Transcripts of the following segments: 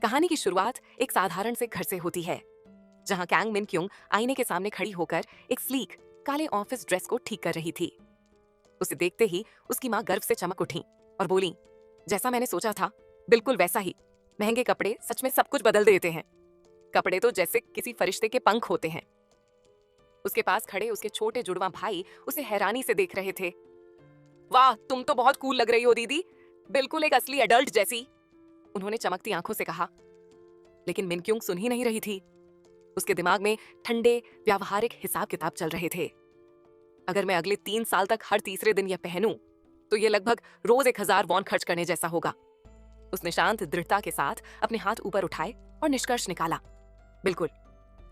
कहानी की शुरुआत एक साधारण से घर से होती है, जहां कैंग मिन क्यूंग आईने के सामने खड़ी होकर एक स्लीक काले ऑफिस ड्रेस को ठीक कर रही थी। उसे देखते ही उसकी माँ गर्व से चमक उठी और बोली, जैसा मैंने सोचा था, बिल्कुल वैसा ही। महंगे कपड़े सच में सब कुछ बदल देते हैं। कपड़े तो जैसे किसी फरिश्ते के पंख होते हैं। उसके पास खड़े उसके छोटे जुड़वा भाई उसे हैरानी से देख रहे थे। वाह, तुम तो बहुत कूल लग रही हो दीदी, बिल्कुल एक असली एडल्ट जैसी, उन्होंने चमकती आंखों से कहा। लेकिन मिनक्यूंग सुन ही नहीं रही थी। उसके दिमाग में ठंडे व्यावहारिक हिसाब किताब चल रहे थे। अगर मैं अगले 3 साल तक हर तीसरे दिन यह पहनूं, तो यह लगभग रोज 1000 वॉन खर्च करने जैसा होगा। उसने शांत दृढ़ता के साथ अपने हाथ ऊपर उठाए और निष्कर्ष निकाला। बिल्कुल,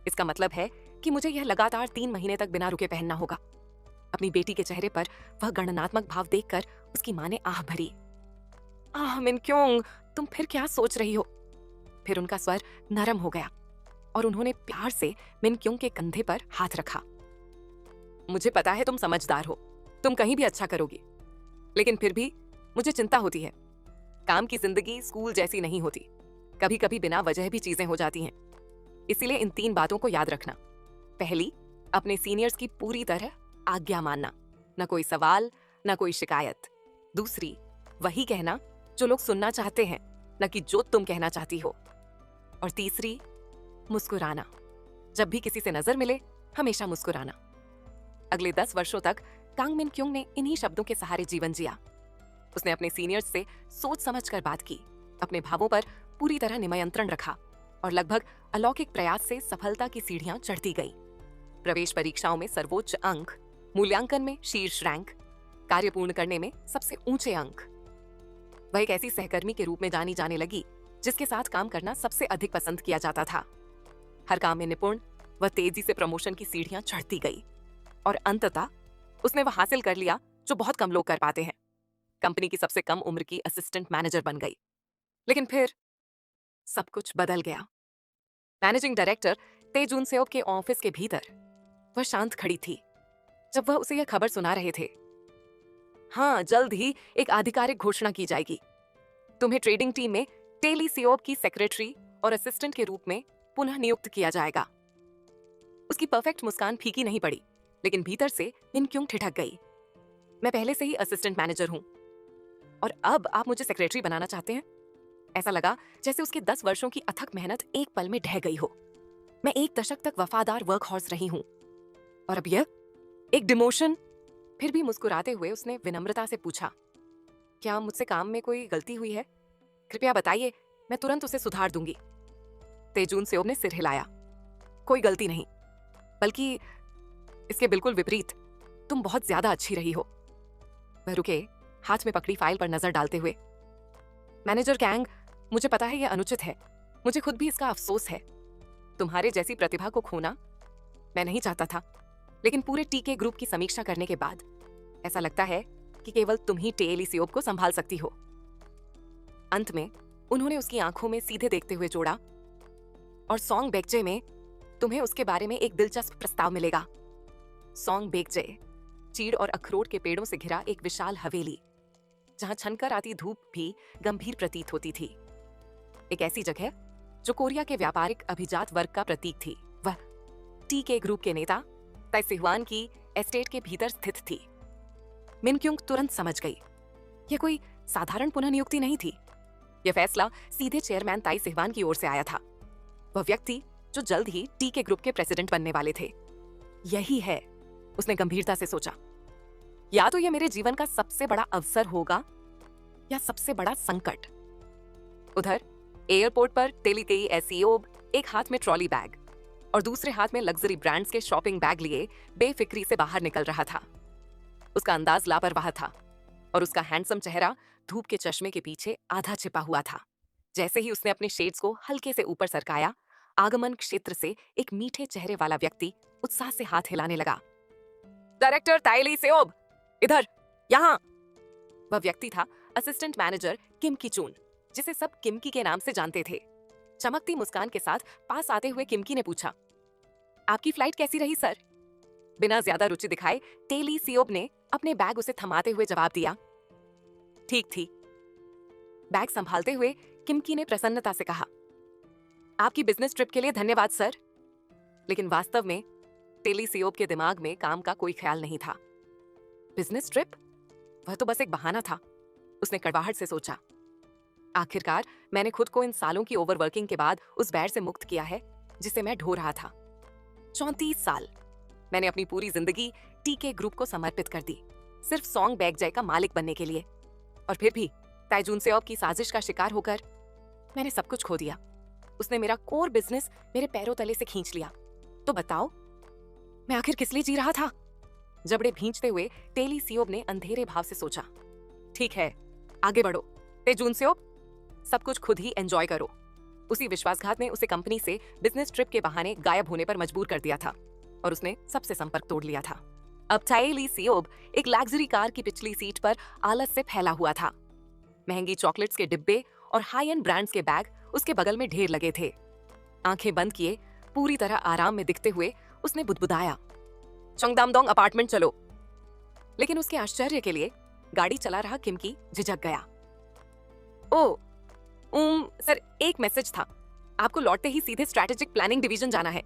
इसका मतलब है कि मुझे यह लगातार 3 महीने तक बिना रुके पहनना होगा। अपनी बेटी के चेहरे पर वह गणनात्मक भाव देखकर उसकी मां ने आह भरी। आह मिनक्यूंग, तुम फिर क्या सोच रही हो? फिर उनका स्वर नरम हो गया और उन्होंने प्यार से मिनक्यूंग के कंधे पर हाथ रखा। मुझे पता है तुम समझदार हो, तुम कहीं भी अच्छा करोगी, लेकिन फिर भी मुझे चिंता होती है। काम की जिंदगी स्कूल जैसी नहीं होती। कभी कभी बिना वजह भी चीजें हो जाती हैं। इसीलिए इन 3 बातों को याद रखना। पहली, अपने सीनियर्स की पूरी तरह आज्ञा मानना, न कोई सवाल न कोई शिकायत। दूसरी, वही कहना जो लोग सुनना चाहते हैं, न कि जो तुम कहना चाहती हो। और तीसरी, मुस्कुराना। जब भी किसी से नजर मिले, हमेशा मुस्कुराना। अगले 10 वर्षों तक कांग मिन क्यूंग ने इन्हीं शब्दों के सहारे जीवन जिया। उसने अपने सीनियर्स से सोच समझकर बात की, अपने भावों पर पूरी तरह नियंत्रण रखा और लगभग अलौकिक प्रयास से सफलता की सीढ़ियां चढ़ती गई। प्रवेश परीक्षाओं में सर्वोच्च अंक, मूल्यांकन में शीर्ष रैंक, कार्य पूर्ण करने में सबसे ऊंचे अंक। वह एक ऐसी सहकर्मी के रूप में जानी जाने लगी जिसके साथ काम करना सबसे अधिक पसंद किया जाता था। हर काम में निपुण, वह तेजी से प्रमोशन की सीढ़ियां चढ़ती गई और अंततः उसने वह हासिल कर लिया जो बहुत कम लोग कर पाते हैं। कंपनी की सबसे कम उम्र की असिस्टेंट मैनेजर बन गई। लेकिन फिर सब कुछ बदल गया। मैनेजिंग डायरेक्टर तेजून सेओब के ऑफिस के भीतर वह शांत खड़ी थी जब वह उसे यह खबर सुना रहे थे। हाँ, जल्द ही एक आधिकारिक घोषणा की जाएगी। तुम्हें ट्रेडिंग टीम में टेली सेओब की सेक्रेटरी और असिस्टेंट के रूप में पुनः नियुक्त किया जाएगा। उसकी परफेक्ट मुस्कान फीकी नहीं पड़ी, लेकिन भीतर से मिन क्यूंग ठिठक गई। मैं पहले से ही असिस्टेंट मैनेजर हूं और अब आप मुझे सेक्रेटरी बनाना चाहते हैं? ऐसा लगा जैसे उसके 10 वर्षों की अथक मेहनत एक पल में ढह गई हो। मैं 1 दशक तक वफादार वर्क हॉर्स रही हूं और अब यह एक डिमोशन। फिर भी मुस्कुराते हुए उसने विनम्रता से पूछा, क्या मुझसे काम में कोई गलती हुई है? कृपया बताइए, मैं तुरंत उसे सुधार दूंगी। तेजून सेओब ने सिर हिलाया। कोई गलती नहीं, बल्कि इसके बिल्कुल विपरीत, तुम बहुत ज्यादा अच्छी रही हो। वह रुके, हाथ में पकड़ी फाइल पर नजर डालते हुए। मैनेजर कैंग, मुझे पता है यह अनुचित है, मुझे खुद भी इसका अफसोस है। तुम्हारे जैसी प्रतिभा को खोना मैं नहीं चाहता था, लेकिन पूरे टीके ग्रुप की समीक्षा करने के बाद ऐसा लगता है कि केवल तुम ही टेली सेओब को संभाल सकती हो। अंत में उन्होंने उसकी आंखों में सीधे देखते हुए जोड़ा, और सॉन्ग बेकजे में तुम्हें उसके बारे में एक दिलचस्प प्रस्ताव मिलेगा। सॉन्ग बेकजे, चीड़ और अखरोट के पेड़ों से घिरा एक विशाल हवेली, जहां छनकर आती धूप भी गंभीर प्रतीत होती थी। एक ऐसी जगह जो कोरिया के व्यापारिक अभिजात वर्ग का प्रतीक थी। वह टीके ग्रुप के नेता ताई सिहुआन की एस्टेट के भीतर स्थित थी। मिन क्यूंग तुरंत समझ गई, यह कोई साधारण पुनर्नियुक्ति नहीं थी। यह फैसला सीधे चेयरमैन ताई सिहुआन की ओर से आया था। वह व्यक्ति जो जल्द ही टीके ग्रुप के प्रेसिडेंट बनने वाले थे। यही है, उसने गंभीरता से सोचा। या तो यह मेरे जीवन का सबसे बड़ा अवसर होगा या सबसे बड़ा संकट। उधर एयरपोर्ट पर टेलीतेई एसीओब एक हाथ में ट्रॉली बैग और दूसरे हाथ में लग्जरी ब्रांड्स के शॉपिंग बैग लिए बेफिक्री से बाहर निकल रहा था। उसका अंदाज लापरवाह था और उसका हैंडसम चेहरा धूप के चश्मे के पीछे आधा छिपा हुआ था। जैसे ही उसने अपने शेड्स को हल्के से ऊपर सरकाया, आगमन क्षेत्र से एक मीठे चेहरे वाला व्यक्ति उत्साह से हाथ हिलाने लगा। डायरेक्टर ताइली सेओब, इधर, यहाँ। वह व्यक्ति था असिस्टेंट मैनेजर किम की चून, जिसे सब किमकी के नाम से जानते थे। चमकती मुस्कान के साथ पास आते हुए किमकी ने पूछा, आपकी फ्लाइट कैसी रही सर? बिना ज्यादा रुचि दिखाए टेली सेओब ने अपने बैग उसे थमाते हुए जवाब दिया, ठीक थी। बैग संभालते हुए किमकी ने प्रसन्नता से कहा, आपकी बिजनेस ट्रिप के लिए धन्यवाद सर। लेकिन वास्तव में टेली सियोब के दिमाग में काम का कोई ख्याल नहीं था। Business trip? वह तो बस एक बहाना था, उसने कड़वाहट से सोचा। आखिरकार मैंने खुद को इन सालों की ओवरवर्किंग के बाद उस बैर से मुक्त किया है जिसे मैं ढो रहा था। 34 साल मैंने अपनी पूरी जिंदगी टीके ग्रुप को समर्पित कर दी, सिर्फ सॉन्ग बैग जय का मालिक बनने के लिए। और फिर भी ताइजून सेओब की साजिश का शिकार होकर मैंने सब कुछ खो दिया। उसने मेरा कोर बिजनेस मेरे पैरों तले से खींच लिया। तो बताओ मैं आखिर किस लिए जी रहा था? जबड़े भींचते हुए टेली सियोब ने अंधेरे भाव से सोचा। ठीक है, आगे बढ़ो तेजून सेओब, सब कुछ खुद ही एंजॉय करो। उसी विश्वासघात ने उसे कंपनी से बिजनेस ट्रिप के बहाने गायब होने पर मजबूर कर दिया था और उसने सबसे संपर्क तोड़ लिया था। अब टेली सियोब एक लग्जरी कार की पिछली सीट पर आलस से फैला हुआ था। महंगी चॉकलेट्स के डिब्बे और हाई एंड ब्रांड्स के बैग उसके बगल में ढेर लगे थे। आंखें बंद किए पूरी तरह आराम में दिखते हुए उसने बुदबुदाया, चंगदामडोंग अपार्टमेंट चलो। लेकिन उसके आश्चर्य के लिए गाड़ी चला रहा किमकी झिझक गया। ओ सर, एक मैसेज था, आपको लौटते ही सीधे स्ट्रैटेजिक प्लानिंग डिवीजन जाना है।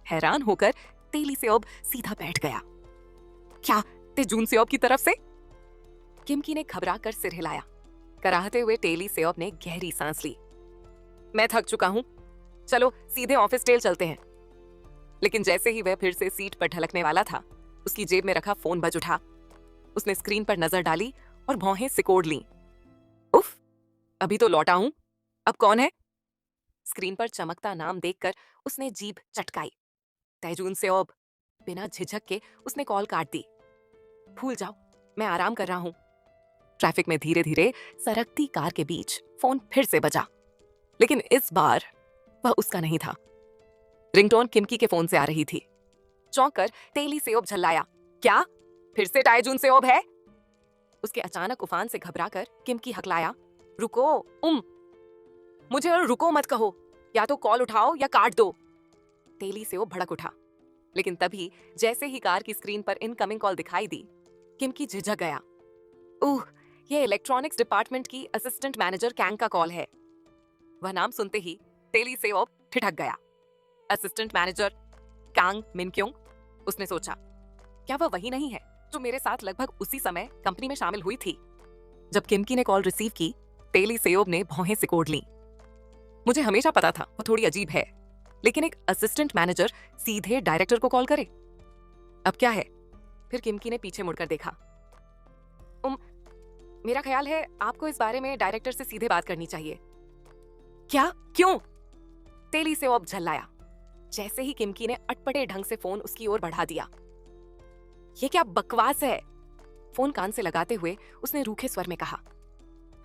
हैरान होकर टेली सियोब सीधा बैठ गया। क्या तेजून सियोब की तरफ से? किमकी ने घबरा कर सिर हिलाया। कराहते हुए टेली सियोब ने गहरी सांस ली। मैं थक चुका हूं, चलो सीधे ऑफिस टेल चलते हैं। लेकिन जैसे ही वह फिर से सीट पर ढलकने वाला था, उसकी जेब में रखा फोन बज उठा। उसने स्क्रीन पर नजर डाली और भौहें सिकोड़ लीं। उफ, अभी तो लौटा हूं, अब कौन है? स्क्रीन पर चमकता नाम देखकर उसने जीभ चटकाई। तैजून सेओब। बिना झिझक के उसने कॉल काट दी। भूल जाओ, मैं आराम कर रहा हूं। ट्रैफिक में धीरे धीरे सरकती कार के बीच फोन फिर से बजा, लेकिन इस बार वह उसका नहीं था। रिंगटोन किमकी के फोन से आ रही थी। चौंक कर टेली सियोब झल्लाया, क्या फिर से ताइजून सेओब है? उसके अचानक उफान से घबराकर किमकी हकलाया, रुको मुझे और रुको मत कहो, या तो कॉल उठाओ या काट दो। टेली सेओब भड़क उठा, लेकिन तभी जैसे ही कार की स्क्रीन पर इनकमिंग कॉल दिखाई दी, किमकी झिझक गया। ये इलेक्ट्रॉनिक्स डिपार्टमेंट की असिस्टेंट मैनेजर कैंग का कॉल है। वह नाम सुनते ही टेली सेओब ठिठक गया। असिस्टेंट मैनेजर कांग मिनक्योंग, उसने सोचा, क्या वह वही नहीं है जो मेरे साथ लगभग उसी समय कंपनी में शामिल हुई थी? जब किमकी ने कॉल रिसीव की, टेली सेओब ने भौहें सिकोड़ लीं। मुझे हमेशा पता था वो थोड़ी अजीब है, लेकिन एक असिस्टेंट मैनेजर सीधे डायरेक्टर को कॉल करे, अब क्या है? फिर किमकी ने पीछे मुड़कर देखा। मेरा ख्याल है आपको इस बारे में डायरेक्टर से सीधे बात करनी चाहिए। क्या? क्यों? टेली सेओब झल्लाया, जैसे ही किमकी ने अटपटे ढंग से फोन उसकी ओर बढ़ा दिया। ये क्या बकवास है? फोन कान से लगाते हुए उसने रूखे स्वर में कहा,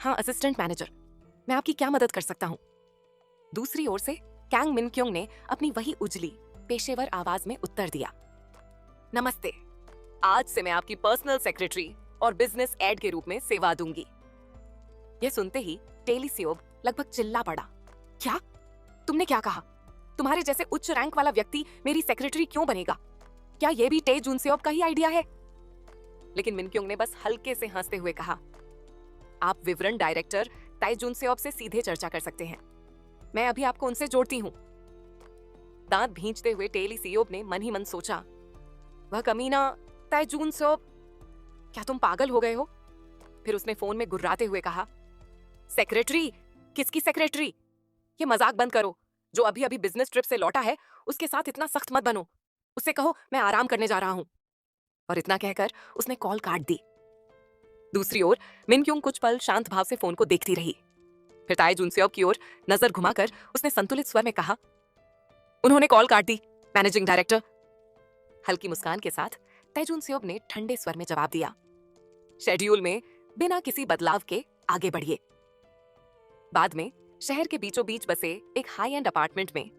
हाँ असिस्टेंट मैनेजर, मैं आपकी क्या मदद कर सकता हूं? दूसरी ओर से कैंग मिनक्योंग ने अपनी वही उजली पेशेवर आवाज में उत्तर दिया, नमस्ते, आज से मैं आपकी पर्सनल सेक्रेटरी और बिजनेस एड के रूप में सेवा दूंगी। यह सुनते ही टेली सियोब लगभग चिल्ला पड़ा, क्या? तुमने क्या कहा? तुम्हारे जैसे उच्च रैंक वाला व्यक्ति मेरी सेक्रेटरी क्यों बनेगा? क्या यह भी तेजून सेओब का ही आइडिया है? लेकिन मिनक्योंग ने बस हल्के से हंसते हुए कहा, आप विवरण डायरेक्टर ताइजून सेओब से सीधे चर्चा कर सकते हैं, मैं अभी आपको उनसे जोड़ती हूं। दांत भींचते हुए टेली सियोब ने मन ही मन सोचा, वह कमीना ताइजून सेओब, क्या तुम पागल हो गए हो? फिर उसने फोन में गुर्राते हुए कहा, सेक्रेटरी? किसकी सेक्रेटरी? ये मजाक बंद करो। जो अभी अभी बिजनेस ट्रिप से लौटा है उसके साथ इतना सख्त मत बनो। उससे कहो मैं आराम करने जा रहा हूं। और इतना कहकर उसने कॉल काट दी। दूसरी ओर मिनक्योंग कुछ पल शांत भाव से फोन को देखती रही। फिर ताइजून सेओब की ओर नजर घुमाकर उसने संतुलित स्वर में कहा, उन्होंने कॉल काट दी, मैनेजिंग डायरेक्टर। हल्की मुस्कान के साथ ताइजून सेओब ने ठंडे स्वर में जवाब दिया, शेड्यूल में बिना किसी बदलाव के आगे बढ़िए। बाद में शहर के बीचों बीच बसे एक हाई एंड अपार्टमेंट में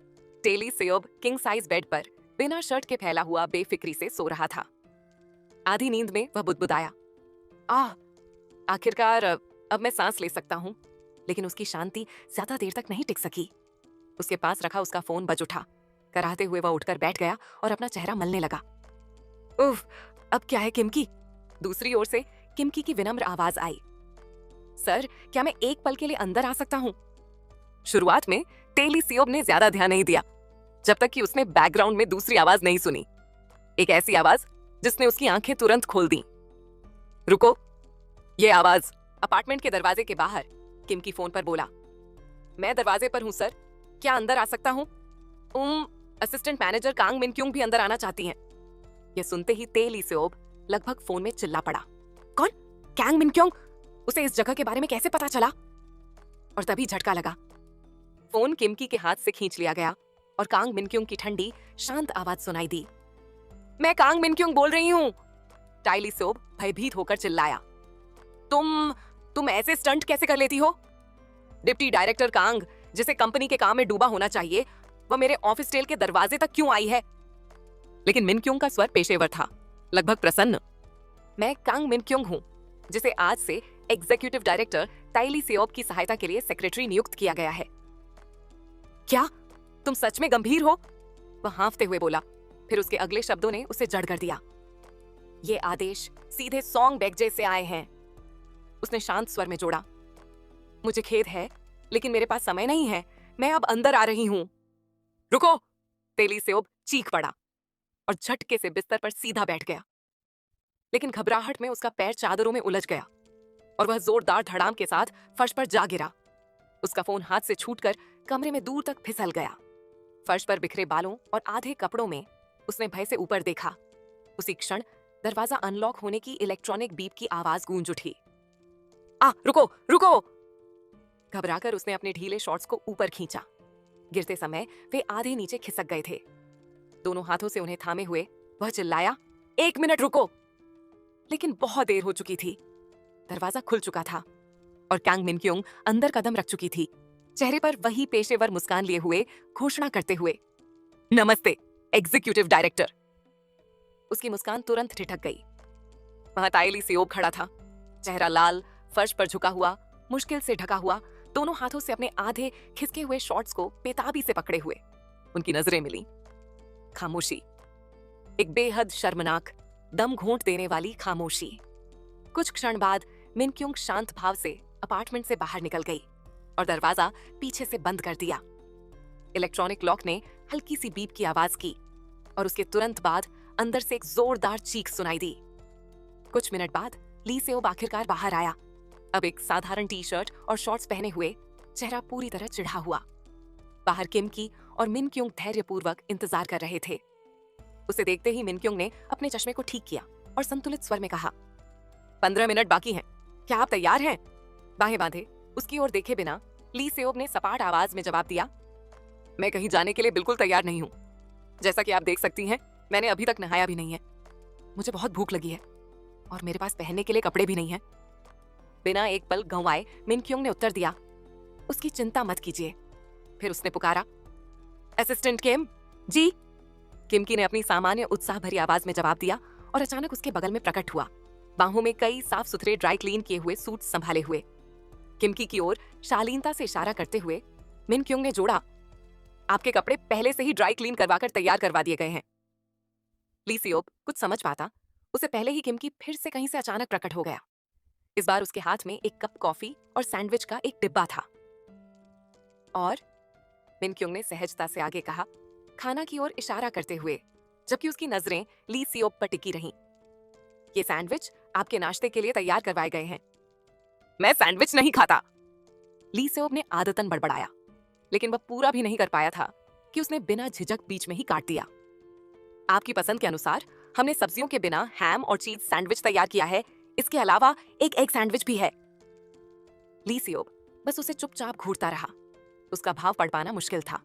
टेली सियोब किंग साइज बेड पर बिना शर्ट के फैला हुआ बेफिक्री से सो रहा था। आधी नींद में वह बुदबुदाया, आखिरकार अब मैं सांस ले सकता हूं। लेकिन उसकी शांति ज्यादा देर तक नहीं टिक सकी। उसके पास रखा उसका फोन बज उठा। कराहते हुए वह उठकर बैठ गया और अपना चेहरा मलने लगा। उफ, अब क्या है किमकी? दूसरी ओर से किमकी की विनम्र आवाज आई, सर क्या मैं एक पल के लिए अंदर आ सकता हूं? शुरुआत में टेली सियोब ने ज्यादा ध्यान नहीं दिया, जब तक कि उसने बैकग्राउंड में दूसरी आवाज नहीं सुनी। एक ऐसी आवाज जिसने उसकी आंखें तुरंत खोल दी। रुको, ये आवाज अपार्टमेंट के दरवाजे के बाहर किम की फोन पर बोला। मैं दरवाजे पर हूं सर, क्या अंदर आ सकता हूं? असिस्टेंट मैनेजर कांग मिन क्योंग भी अंदर आना चाहती हैं। यह सुनते ही टेली सियोब लगभग फोन में चिल्ला पड़ा। कौन? कांग मिन क्योंग? उसे इस जगह के बारे में कैसे पता चला? और तभी झटका लगा। फोन किमकी के हाथ से खींच लिया गया और कांग मिन क्योंग की ठंडी शांत आवाज सुनाई दी। मैं कांग मिन क्योंग बोल रही हूं। टाइली सियोब भयभीत होकर चिल्लाया। तुम ऐसे स्टंट कैसे कर लेती हो? डिप्टी डायरेक्टर कांग, जिसे कंपनी के काम में डूबा होना चाहिए, वह मेरे ऑफिस टेल के दरवाजे तक क्यों आई है? लेकिन मिन क्योंग का स्वर पेशेवर था, लगभग प्रसन्न। मैं कांग मिन क्योंग हूं, जिसे आज से एग्जीक्यूटिव डायरेक्टर टाइली सियोब की सहायता के लिए सेक्रेटरी नियुक्त किया गया है। क्या तुम सच में गंभीर हो? वह हाँफते हुए बोला। फिर उसके अगले शब्दों ने उसे जड़ कर दिया। ये आदेश सीधे सॉन्ग बैगजे से आए हैं। उसने शांत स्वर में जोड़ा। मुझे खेद है, लेकिन मेरे पास समय नहीं है। मैं अब अंदर आ रही हूं। रुको! टेली सियोब चीख पड़ा और झटके से बिस्तर पर सीधा बैठ गया। लेकिन घबराहट में उसका पैर चादरों में उलझ गया और वह जोरदार धड़ाम के साथ फर्श पर जा गिरा। उसका फोन हाथ से छूटकर कमरे में दूर तक फिसल गया। फर्श पर बिखरे बालों और आधे कपड़ों में उसने भय से ऊपर देखा। उसी क्षण दरवाजा अनलॉक होने की इलेक्ट्रॉनिक बीप की आवाज गूंज उठी। रुको रुको! घबराकर उसने अपने ढीले शॉर्ट्स को ऊपर खींचा। गिरते समय वे आधे नीचे खिसक गए थे। दोनों हाथों से उन्हें थामे हुए वह चिल्लाया, 1 मिनट रुको! लेकिन बहुत देर हो चुकी थी। दरवाजा खुल चुका था और कांग मिन क्योंग अंदर कदम रख चुकी थी, चेहरे पर वही पेशेवर मुस्कान लिए हुए, घोषणा करते हुए, नमस्ते एग्जीक्यूटिव डायरेक्टर। उसकी मुस्कान तुरंत ठिठक गई। वहां टाइली सियोब खड़ा था, चेहरा लाल, फर्श पर झुका हुआ, मुश्किल से ढका हुआ, दोनों हाथों से अपने आधे खिसके हुए शॉर्ट्स को बेताबी से पकड़े हुए। उनकी नजरें मिली। खामोशी, एक बेहद शर्मनाक, दम घोंट देने वाली खामोशी। कुछ क्षण बाद मिन क्योंग शांत भाव से अपार्टमेंट से बाहर निकल गई और दरवाजा पीछे से बंद कर दिया। इलेक्ट्रॉनिक लॉक ने हल्की सी बीप की आवाज की और उसके तुरंत बाद अंदर से एक जोरदार चीख सुनाई दी। कुछ मिनट बाद ली सियोब आखिरकार बाहर आया, अब एक साधारण टी शर्ट और शॉर्ट्स पहने हुए, चेहरा पूरी तरह चिढ़ा हुआ। बाहर किम की और मिन क्योंग धैर्यपूर्वक इंतजार कर रहे थे। उसे देखते ही मिन क्योंग ने अपने चश्मे को ठीक किया और संतुलित स्वर में कहा, 15 मिनट बाकी हैं, क्या आप तैयार हैं? बाहें बांधे उसकी ओर देखे बिना ली सियोब ने सपाट आवाज में जवाब दिया, मैं कहीं जाने के लिए बिल्कुल तैयार नहीं हूं। जैसा कि आप देख सकती हैं, मैंने अभी तक नहाया भी नहीं है। मुझे बहुत भूख लगी है और मेरे पास पहनने के लिए कपड़े भी नहीं हैं। बिना एक पल गंवाए मिन क्योंग ने उत्तर दिया, उसकी चिंता मत कीजिए। फिर उसने पुकारा, असिस्टेंट किम जी। किमकी ने अपनी सामान्य उत्साह भरी आवाज में जवाब दिया और अचानक उसके बगल में प्रकट हुआ, बाहों में कई साफ सुथरे ड्राई क्लीन किए हुए सूट संभाले हुए। किमकी की ओर शालीनता से इशारा करते हुए मिन क्योंग ने जोड़ा, आपके कपड़े पहले से ही ड्राई क्लीन करवाकर तैयार करवा दिए गए हैं। ली सियोब कुछ समझ पाता उसे पहले ही किमकी फिर से कहीं से अचानक प्रकट हो गया। इस बार उसके हाथ में एक कप कॉफी और सैंडविच का एक डिब्बा था। और मिन क्योंग ने सहजता से आगे कहा, खाना की ओर इशारा करते हुए, जबकि उसकी नजरें ली सियोब पर टिकी रहीं। ये सैंडविच आपके नाश्ते के लिए तैयार करवाए गए हैं। मैं सैंडविच नहीं खाता, ली सियोब ने आदतन बड़बड़ाया, लेकिन वह पूरा भी नहीं कर पाया था कि उसने बिना झिझक बीच में ही काट दिया। आपकी पसंद के अनुसार हमने सब्जियों के बिना हैम और चीज सैंडविच तैयार किया है। इसके अलावा एक एग सैंडविच भी है। ली सियोब बस उसे चुपचाप घूरता रहा। उसका भाव पढ़ पाना मुश्किल था।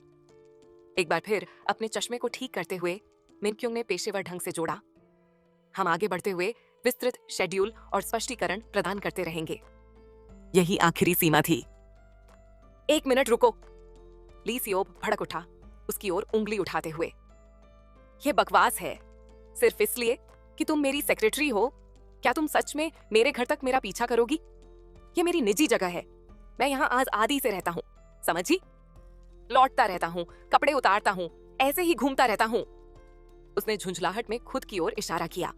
एक बार फिर अपने चश्मे को ठीक करते हुए मिन क्योंग ने पेशेवर ढंग से जोड़ा, हम आगे बढ़ते हुए विस्तृत शेड्यूल और स्पष्टीकरण प्रदान करते रहेंगे। यही आखिरी सीमा थी। 1 मिनट रुको! ली सियोब भड़क उठा, उसकी ओर उंगली उठाते हुए। यह बकवास है, सिर्फ इसलिए कि तुम मेरी सेक्रेटरी हो। क्या तुम सच में मेरे घर तक मेरा पीछा करोगी? यह मेरी निजी जगह है। मैं यहाँ आज आदि से रहता हूँ, समझी? लौटता रहता हूँ, कपड़े उतारता हूँ, ऐसे ही घूमता रहता हूँ। उसने झुंझलाहट में खुद की ओर इशारा किया।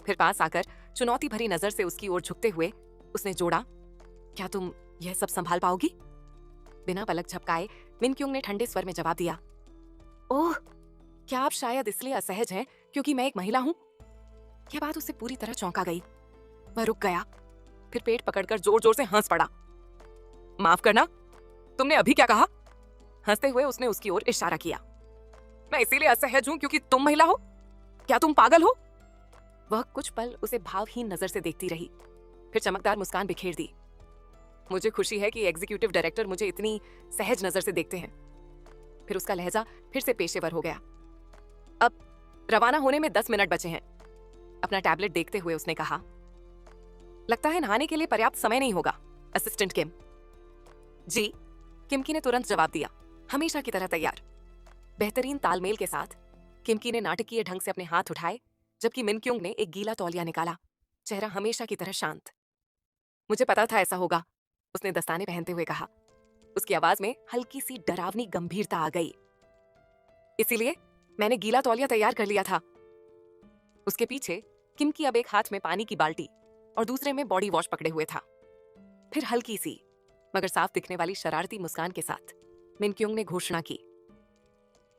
फिर पास आकर चुनौती भरी नजर से उसकी ओर झुकते हुए उसने जोड़ा, क्या तुम यह सब संभाल पाओगी? बिना पलक झपकाए मिनक्युंग ने ठंडे स्वर में जवाब दिया, ओह, क्या आप शायद इसलिए असहज हैं क्योंकि मैं एक महिला हूं? यह बात उसे पूरी तरह चौंका गई। वह रुक गया, फिर पेट पकड़कर जोर जोर से हंस पड़ा। माफ करना, तुमने अभी क्या कहा? हंसते हुए उसने उसकी ओर इशारा किया। मैं इसीलिए असहज हूं क्योंकि तुम महिला हो? क्या तुम पागल हो? वह कुछ पल उसे भावहीन नजर से देखती रही, फिर चमकदार मुस्कान बिखेर दी। मुझे खुशी है कि एग्जीक्यूटिव डायरेक्टर मुझे इतनी सहज नजर से देखते हैं। फिर उसका लहजा फिर से पेशेवर हो गया। अब रवाना होने में 10 मिनट बचे हैं। अपना टैबलेट देखते हुए उसने कहा, लगता है नहाने के लिए पर्याप्त समय नहीं होगा, असिस्टेंट किम। जी, किमकी ने तुरंत जवाब दिया, हमेशा की तरह तैयार। बेहतरीन तालमेल के साथ किमकी ने नाटकीय ढंग से अपने हाथ उठाए, जबकि मिनक्युंग ने एक गीला तौलिया निकाला, चेहरा हमेशा की तरह शांत। मुझे पता था ऐसा होगा, उसने दस्ताने पहनते हुए कहा। उसकी आवाज में हल्की सी डरावनी गंभीरता आ गई। इसीलिए मैंने गीला तौलिया तैयार कर लिया था। उसके पीछे किमकी अब एक हाथ में पानी की बाल्टी और दूसरे में बॉडी वॉश पकड़े हुए था। फिर हल्की सी मगर साफ दिखने वाली शरारती मुस्कान के साथ मिनक्युंग ने घोषणा की,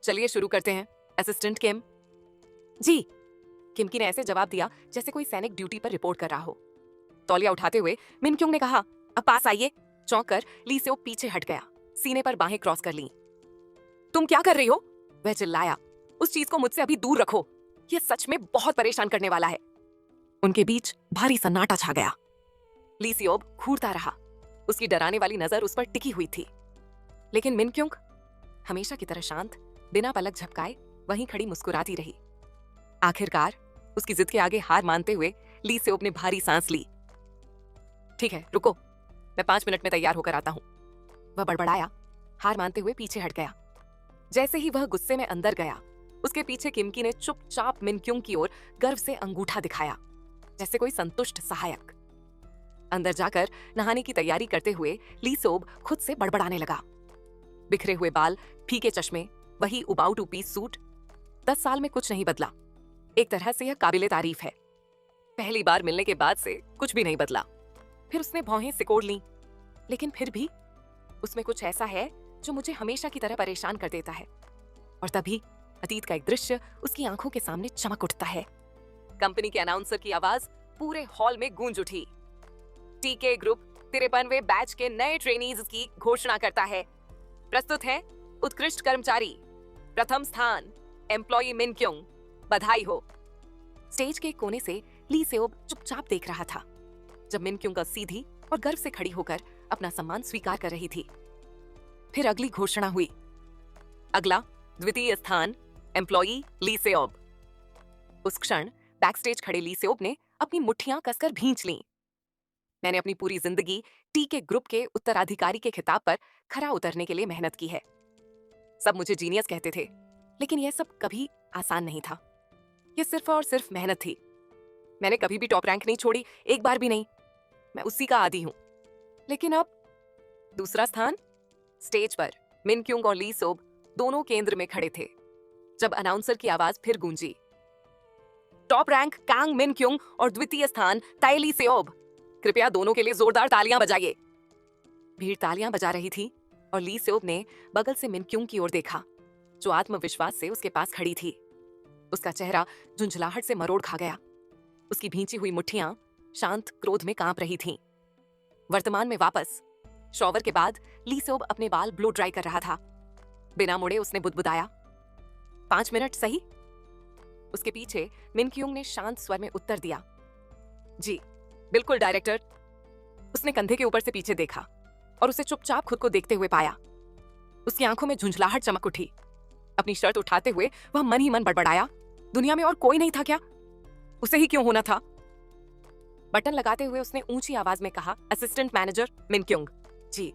चलिए शुरू करते हैं, असिस्टेंट किम। जी, किमकी ने ऐसे जवाब दिया जैसे कोई सैनिक ड्यूटी पर रिपोर्ट कर रहा हो। तौलिया उठाते हुए मिनक्युंग ने कहा, अब पास आइए। चौंक कर ली सेओ पीछे हट गया, सीने पर बाहें क्रॉस कर ली। तुम क्या कर रही हो? वह चिल्लाया, उस चीज को मुझसे अभी दूर रखो, यह सच में बहुत परेशान करने वाला है। उनके बीच भारी सन्नाटा छा गया। ली सियोब घूरता रहा, उसकी डराने वाली नजर उस पर टिकी हुई थी। लेकिन मिनक्युंग हमेशा की तरह शांत, बिना पलक झपकाए वहीं खड़ी मुस्कुराती रही। आखिरकार उसकी जिद के आगे हार मानते हुए ली सेओब ने भारी सांस ली। ठीक है, रुको, मैं 5 मिनट में तैयार होकर आता हूं। वह बड़बड़ाया, हार मानते हुए पीछे हट गया। जैसे ही वह गुस्से में अंदर गया, उसके पीछे किमकी ने चुपचाप मिनक्युंग की ओर गर्व से अंगूठा दिखाया, जैसे कोई संतुष्ट सहायक। अंदर जाकर नहाने की तैयारी करते हुए ली सोब खुद से बड़बड़ाने लगा। बिखरे हुए बाल, फीके चश्मे, वही उबाऊ टू पीस सूट। 10 साल में कुछ नहीं बदला। एक तरह से यह काबिले तारीफ है। पहली बार मिलने के बाद से कुछ भी नहीं बदला। फिर उसने भौहें सिकोड़ लीं, लेकिन फिर भी उसमें कुछ ऐसा है जो मुझे हमेशा की तरह परेशान कर देता है। और तभी अतीत का एक दृश्य उसकी आंखों के सामने चमक उठता है। कंपनी के अनाउंसर की आवाज पूरे हॉल में गूंज उठी। टीके ग्रुप 53वें बैच के नए ट्रेनीज की घोषणा करता है। प्रस्तुत है उत्कृष्ट कर्मचारी, प्रथम स्थान एम्प्लॉई मिनक्युंग, बधाई हो। स्टेज के कोने से ली सेओब चुपचाप देख रहा था जब मिनक्युंग सीधी और गर्व से खड़ी होकर अपना सम्मान स्वीकार कर रही थी। फिर अगली घोषणा हुई, अगला द्वितीय स्थान एम्प्लॉई ली सेओब। उस क्षण बैकस्टेज खड़े ली सेओब ने अपनी मुट्ठियां कसकर भींच लीं। मैंने अपनी पूरी जिंदगी टीके ग्रुप के उत्तराधिकारी के खिताब पर खरा उतरने के लिए मेहनत की है। सब मुझे जीनियस कहते थे, लेकिन यह सब कभी आसान नहीं था। यह सिर्फ और सिर्फ मेहनत थी। मैंने कभी भी टॉप रैंक नहीं छोड़ी, एक बार भी नहीं। मैं उसी का आदी हूं। लेकिन अब दूसरा स्थान, स्टेज पर मिनक्युंग और ली सोब दोनों केंद्र में खड़े थे जब अनाउंसर की आवाज फिर गूंजी, टॉप रैंक कांग मिनक्युंग और द्वितीय स्थान ताई ली सेओब। कृपया दोनों के लिए जोरदार तालियां बजाइए। भीड़ तालियां बजा रही थी और ली सेओब ने बगल से मिनक्युंग की ओर देखा, जो आत्मविश्वास से उसके पास खड़ी थी। उसका चेहरा झुंझलाहट से मरोड़ खा गया। उसकी भींची हुई मुट्ठियां शांत क्रोध में कांप रही थीं। वर्तमान में वापस शॉवर के बाद ली सेओब अपने बाल ब्लो ड्राई कर रहा था। बिना मुड़े उसने बुदबुदाया, 5 मिनट सही? उसके पीछे मिनक्युंग ने शांत स्वर में उत्तर दिया, जी बिल्कुल डायरेक्टर। उसने कंधे के ऊपर से पीछे देखा और उसे चुपचाप खुद को देखते हुए पाया। उसकी आंखों में झुंझलाहट चमक उठी। अपनी शर्ट उठाते हुए वह मन ही मन बड़बड़ाया, दुनिया में और कोई नहीं था क्या? उसे ही क्यों होना था? बटन लगाते हुए उसने ऊंची आवाज में कहा, असिस्टेंट मैनेजर मिनक्युंग। जी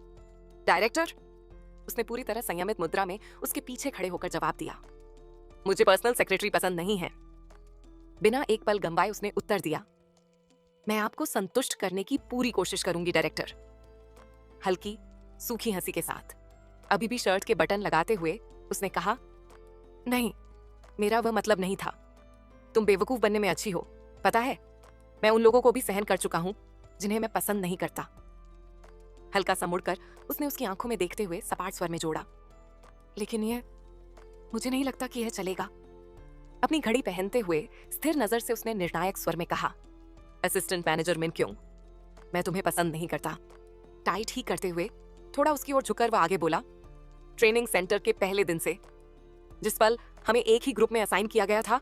डायरेक्टर। उसने पूरी तरह संयमित मुद्रा में उसके पीछे खड़े होकर जवाब दिया, मुझे पर्सनल सेक्रेटरी पसंद नहीं है। बिना एक पल गंवाए उसने उत्तर दिया, मैं आपको संतुष्ट करने की पूरी कोशिश करूंगी डायरेक्टर। हल्की सूखी हंसी के साथ अभी भी शर्ट के बटन लगाते हुए उसने कहा, नहीं, मेरा वह मतलब नहीं था। तुम बेवकूफ बनने में अच्छी हो, पता है। मैं उन लोगों को भी सहन कर चुका हूं जिन्हें मैं पसंद नहीं करता। हल्का सा मुड़कर उसने उसकी आंखों में देखते हुए सपाट स्वर में जोड़ा, लेकिन ये मुझे नहीं लगता कि यह चलेगा। अपनी घड़ी पहनते हुए स्थिर नजर से उसने निर्णायक स्वर में कहा, असिस्टेंट मैनेजर मिन क्योंग, मैं तुम्हें पसंद नहीं करता। टाई ठीक करते हुए थोड़ा उसकी ओर झुककर वह आगे बोला, ट्रेनिंग सेंटर के पहले दिन से, जिस पल हमें एक ही ग्रुप में असाइन किया गया था,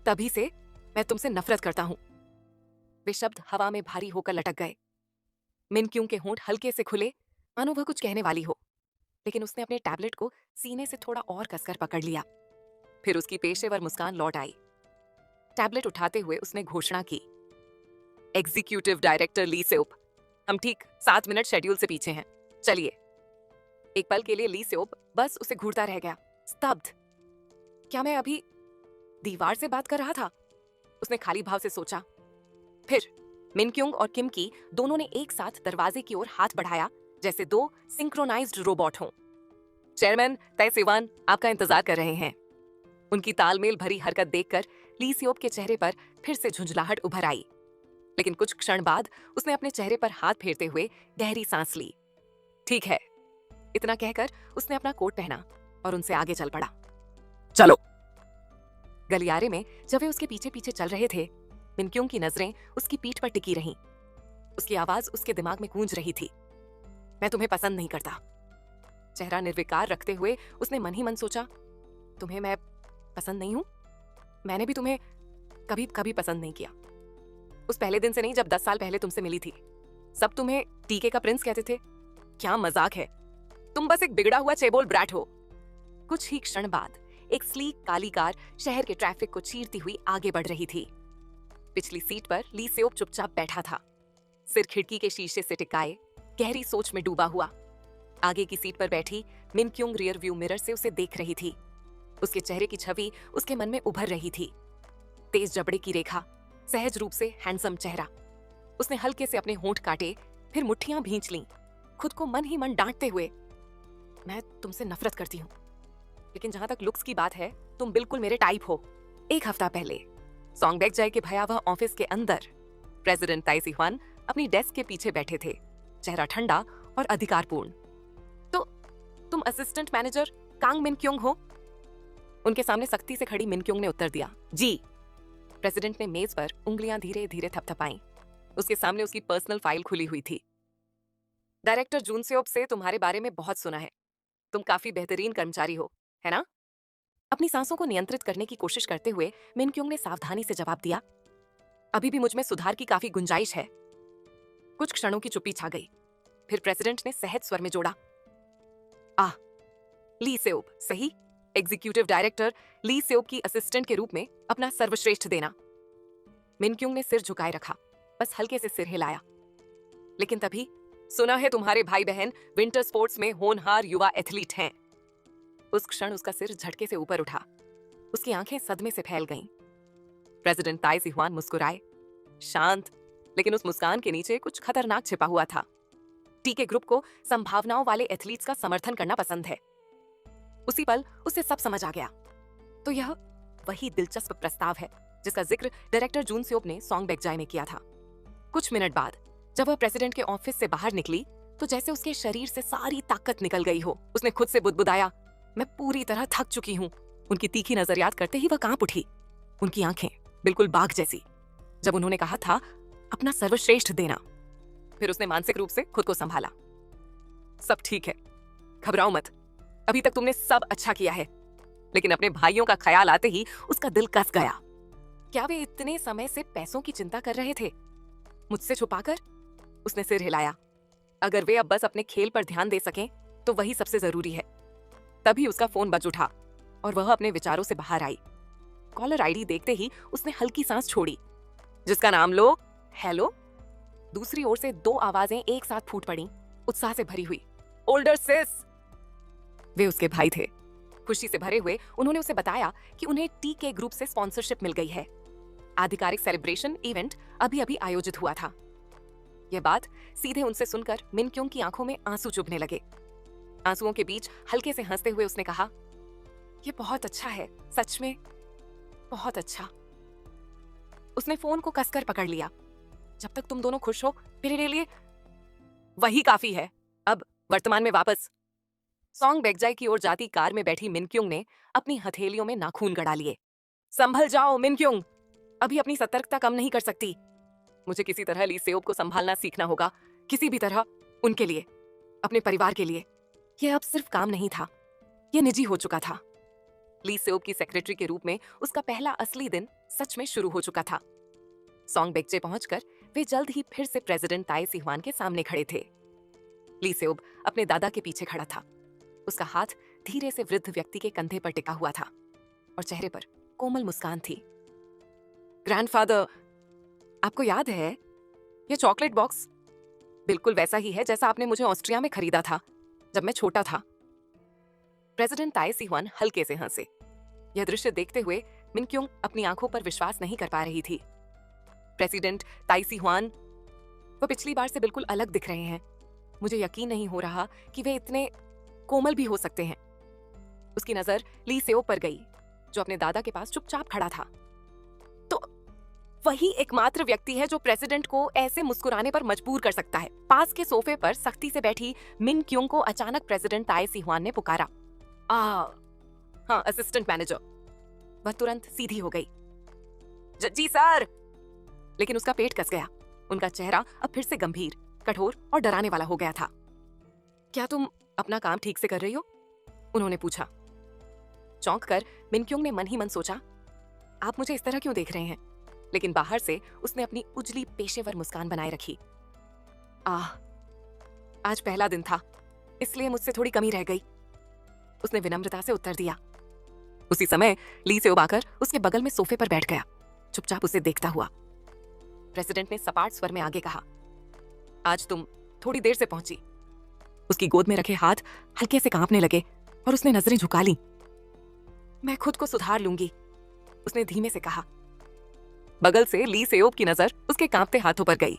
तभी से मैं तुमसे नफरत करता हूं। वे शब्द हवा में भारी होकर लटक गए। मिन क्योंग के होंठ हल्के से खुले, मानो वह कुछ कहने वाली हो, लेकिन उसने अपने टैबलेट को सीने से थोड़ा और कसकर पकड़ लिया। फिर उसकी पेशेवर मुस्कान लौट आई। टैबलेट उठाते हुए उसने घोषणा की, एग्जीक्यूटिव डायरेक्टर ली सेओप, हम ठीक 7 मिनट शेड्यूल से पीछे हैं, चलिए। एक पल के लिए ली सेओप बस उसे घूरता रह गया, स्तब्ध। क्या मैं अभी दीवार से बात कर रहा था? उसने खाली भाव से सोचा। फिर मिन क्योंग और किम की दोनों ने एक साथ दरवाजे की ओर हाथ बढ़ाया, जैसे दो सिंक्रोनाइज्ड रोबोट हों। चेयरमैन तय सिवान आपका इंतजार कर रहे हैं। उनकी तालमेल भरी हरकत देखकर ली सियोप के चेहरे पर फिर से झुंझलाहट उभर आई, लेकिन कुछ क्षण बाद उसने अपने चेहरे पर हाथ फेरते हुए गहरी सांस ली। ठीक है, इतना कहकर उसने अपना कोट पहना और उनसे आगे चल पड़ा। चलो। गलियारे में जब वे उसके पीछे पीछे चल रहे थे, मिन क्योंग की नजरें उसकी पीठ पर टिकी रहीं। उसकी आवाज उसके दिमाग में गूंज रही थी, मैं तुम्हें पसंद नहीं करता। चेहरा निर्विकार रखते हुए उसने मन ही मन सोचा, तुम्हें मैं पसंद नहीं हूं? मैंने भी तुम्हें कभी कभी पसंद नहीं किया। उस पहले दिन से नहीं जब 10 साल पहले तुमसे मिली थी। सब तुम्हें टीके का प्रिंस कहते थे। क्या मजाक है, तुम बस एक बिगड़ा हुआ चेबोल ब्रैट हो। कुछ ही क्षण बाद एक स्लीक काली कार शहर के ट्रैफिक को चीरती हुई आगे बढ़ रही थी। पिछली सीट पर ली सेओप चुपचाप बैठा था, सिर खिड़की के शीशे से टिकाए, गहरी सोच में डूबा हुआ। आगे की सीट पर बैठी मिन क्योंग रियर व्यू मिरर से उसे देख रही थी। उसके चेहरे की छवि उसके मन में उभर रही थी। तेज जबड़े की रेखा, सहज रूप से हैंडसम चेहरा। उसने हल्के से अपने होंठ काटे, फिर मुट्ठियां भींच लीं, खुद को मन ही मन डांटते हुए। मैं तुमसे नफरत करती हूँ, लेकिन जहां तक लुक्स की बात है, तुम बिल्कुल मेरे टाइप हो। 1 हफ्ता पहले सॉन्गबेकजाई के भयावह ऑफिस के अंदर प्रेसिडेंट ताई सिहुआन अपनी डेस्क के पीछे बैठे थे, चेहरा ठंडा और अधिकारपूर्ण। तो तुम असिस्टेंट मैनेजर कांग मिन क्योंग हो? उनके सामने सख्ती से खड़ी मिन क्योंग ने उत्तर दिया। जी। प्रेसिडेंट ने मेज पर उंगलियां धीरे धीरे थपथपाईं। उसके सामने उसकी पर्सनल फाइल खुली हुई थी। डायरेक्टर जून सेओप से तुम्हारे बारे में बहुत सुना है। तुम काफी बेहतरीन कर्मचारी हो, है ना? अपनी सांसों को नियंत्रित करने की कोशिश करते हुए मिन क्योंग ने सावधानी से जवाब दिया, अभी भी मुझ में सुधार की काफी गुंजाइश है। कुछ क्षणों की चुप्पी छा गई। फिर प्रेसिडेंट ने सहज स्वर में जोड़ा, आह, ली सेओप, सही? एग्जीक्यूटिव डायरेक्टर ली सेओप की असिस्टेंट के रूप में अपना सर्वश्रेष्ठ देना। मिन क्योंग ने सिर झुकाए रखा, बस हल्के से सिर हिलाया। लेकिन तभी सुना है तुम्हारे भाई बहन विंटर स्पोर्ट्स में होनहार युवा एथलीट हैं। उस क्षण उसका सिर झटके से ऊपर उठा, उसकी आंखें सदमे से फैल गईं। प्रेसिडेंट ताई सिहुआन मुस्कुराए, शांत, लेकिन उस मुस्कान के नीचे कुछ खतरनाक छिपा हुआ था। टीके ग्रुप को संभावनाओं वाले एथलीट्स का समर्थन करना पसंद है। उसी पल उसे सब समझ आ गया। तो यह वही दिलचस्प प्रस्ताव है जिसका जिक्र डायरेक्टर जून सेओप ने सॉन्गबेकजाई में किया था। कुछ मिनट बाद जब वह प्रेसिडेंट के ऑफिस से बाहर निकली, तो जैसे उसके शरीर से सारी ताकत निकल गई हो। उसने खुद से बुदबुदाया, मैं पूरी तरह थक चुकी हूँ। उनकी तीखी नजर याद करते ही वह कांप उठी। उनकी आंखें बिल्कुल बाघ जैसी, जब उन्होंने कहा था अपना सर्वश्रेष्ठ देना। फिर उसने मानसिक रूप से खुद को संभाला। सब ठीक है, घबराओ मत, अभी तक तुमने सब अच्छा किया है। लेकिन अपने भाइयों का ख्याल आते ही उसका दिल कस गया। क्या वे इतने समय से पैसों की चिंता कर रहे थे, मुझसे छुपाकर? उसने सिर हिलाया। अगर वे अब बस अपने खेल पर ध्यान दे सकें तो वही सबसे जरूरी है। तभी उसका फोन बज उठा और वह अपने विचारों से बाहर आई। कॉलर आईडी देखते ही उसने हल्की सांस छोड़ी। जिसका नाम लो, हेलो। दूसरी ओर से 2 आवाजें एक साथ फूट पड़ी, उत्साह से भरी हुई। ओल्डर सिस। वे उसके भाई थे। खुशी से भरे हुए उन्होंने उसे बताया कि उन्हें टीके ग्रुप से स्पॉन्सरशिप मिल गई है। आधिकारिक सेलिब्रेशन इवेंट अभी अभी आयोजित हुआ था। यह बात सीधे उनसे सुनकर मिन क्योंग की आंखों में आंसू चुभने लगे। आंसुओं के बीच हल्के से हंसते हुए उसने कहा, यह बहुत अच्छा है, सच में बहुत अच्छा। उसने फोन को कसकर पकड़ लिया। जब तक तुम दोनों खुश हो मेरे लिए वही काफी है। अब वर्तमान में वापस। सॉन्ग बेगजाई की ओर जाती कार में बैठी मिनक्युंग ने अपनी हथेलियों में नाखून गड़ा लिए। संभल जाओ मिनक्युंग, अभी अपनी सतर्कता कम नहीं कर सकती। मुझे किसी तरह ली सेओब को संभालना सीखना होगा, किसी भी तरह, उनके लिए, अपने परिवार के लिए। यह अब सिर्फ काम नहीं था, यह निजी हो चुका था। ली सेओब की सेक्रेटरी के रूप में उसका पहला असली दिन सच में शुरू हो चुका था। सॉन्ग बेगजे पहुंचकर वे जल्द ही फिर से प्रेसिडेंट ताई सीहुआन के सामने खड़े थे। ली सेओब अपने दादा के पीछे खड़ा था। उसका हाथ धीरे से वृद्ध व्यक्ति के कंधे पर टिका हुआ था और चेहरे पर कोमल मुस्कान थी। ग्रैंडफादर, आपको याद है ये चॉकलेट बॉक्स? बिल्कुल वैसा ही है जैसा आपने मुझे ऑस्ट्रिया में खरीदा था जब मैं छोटा था। प्रेसिडेंट ताई सीहुआन हल्के से हंसे। यह दृश्य देखते हुए मिनक्युंग अपनी आंखों पर विश्वास नहीं कर पा रही थी। प्रेसिडेंट ताई सीहुआन, वो पिछली बार से बिल्कुल अलग दिख रहे हैं। मुझे यकीन नहीं हो रहा कि वे इतने कोमल भी हो सकते हैं। उसकी नजर ली सेओब पर गई, जो अपने दादा के पास चुपचाप खड़ा था। तो वही एकमात्र व्यक्ति है जो प्रेसिडेंट को ऐसे मुस्कुराने पर मजबूर कर सकता है। पास के सोफे पर सख्ती से बैठी मिनक्युंग को अचानक प्रेसिडेंट ताई सीहुआन ने पुकारा। हाँ, असिस्टेंट मैनेजर। वह तुरंत सीधी हो गई। जी सर। लेकिन उसका पेट कस गया। उनका चेहरा अब फिर से गंभीर, कठोर और डराने वाला हो गया था। क्या तुम अपना काम ठीक से कर रही हो? उन्होंने पूछा। चौंक कर मिनक्युंग ने मन ही मन सोचा, आप मुझे इस तरह क्यों देख रहे हैं? लेकिन बाहर से उसने अपनी उजली पेशेवर मुस्कान बनाए रखी। आज पहला दिन था, इसलिए मुझसे थोड़ी कमी रह गई, उसने विनम्रता से उत्तर दिया। उसी समय ली सेओब आकर उसके बगल में सोफे पर बैठ गया, चुपचाप उसे देखता हुआ। प्रेसिडेंट ने सपाट स्वर में आगे कहा, आज तुम थोड़ी देर से पहुंची। उसकी गोद में रखे हाथ हल्के से कांपने लगे और उसने नजरें झुका लीं। मैं खुद को सुधार लूंगी, उसने धीमे से कहा। बगल से ली सेओब की नजर उसके कांपते हाथों पर गई।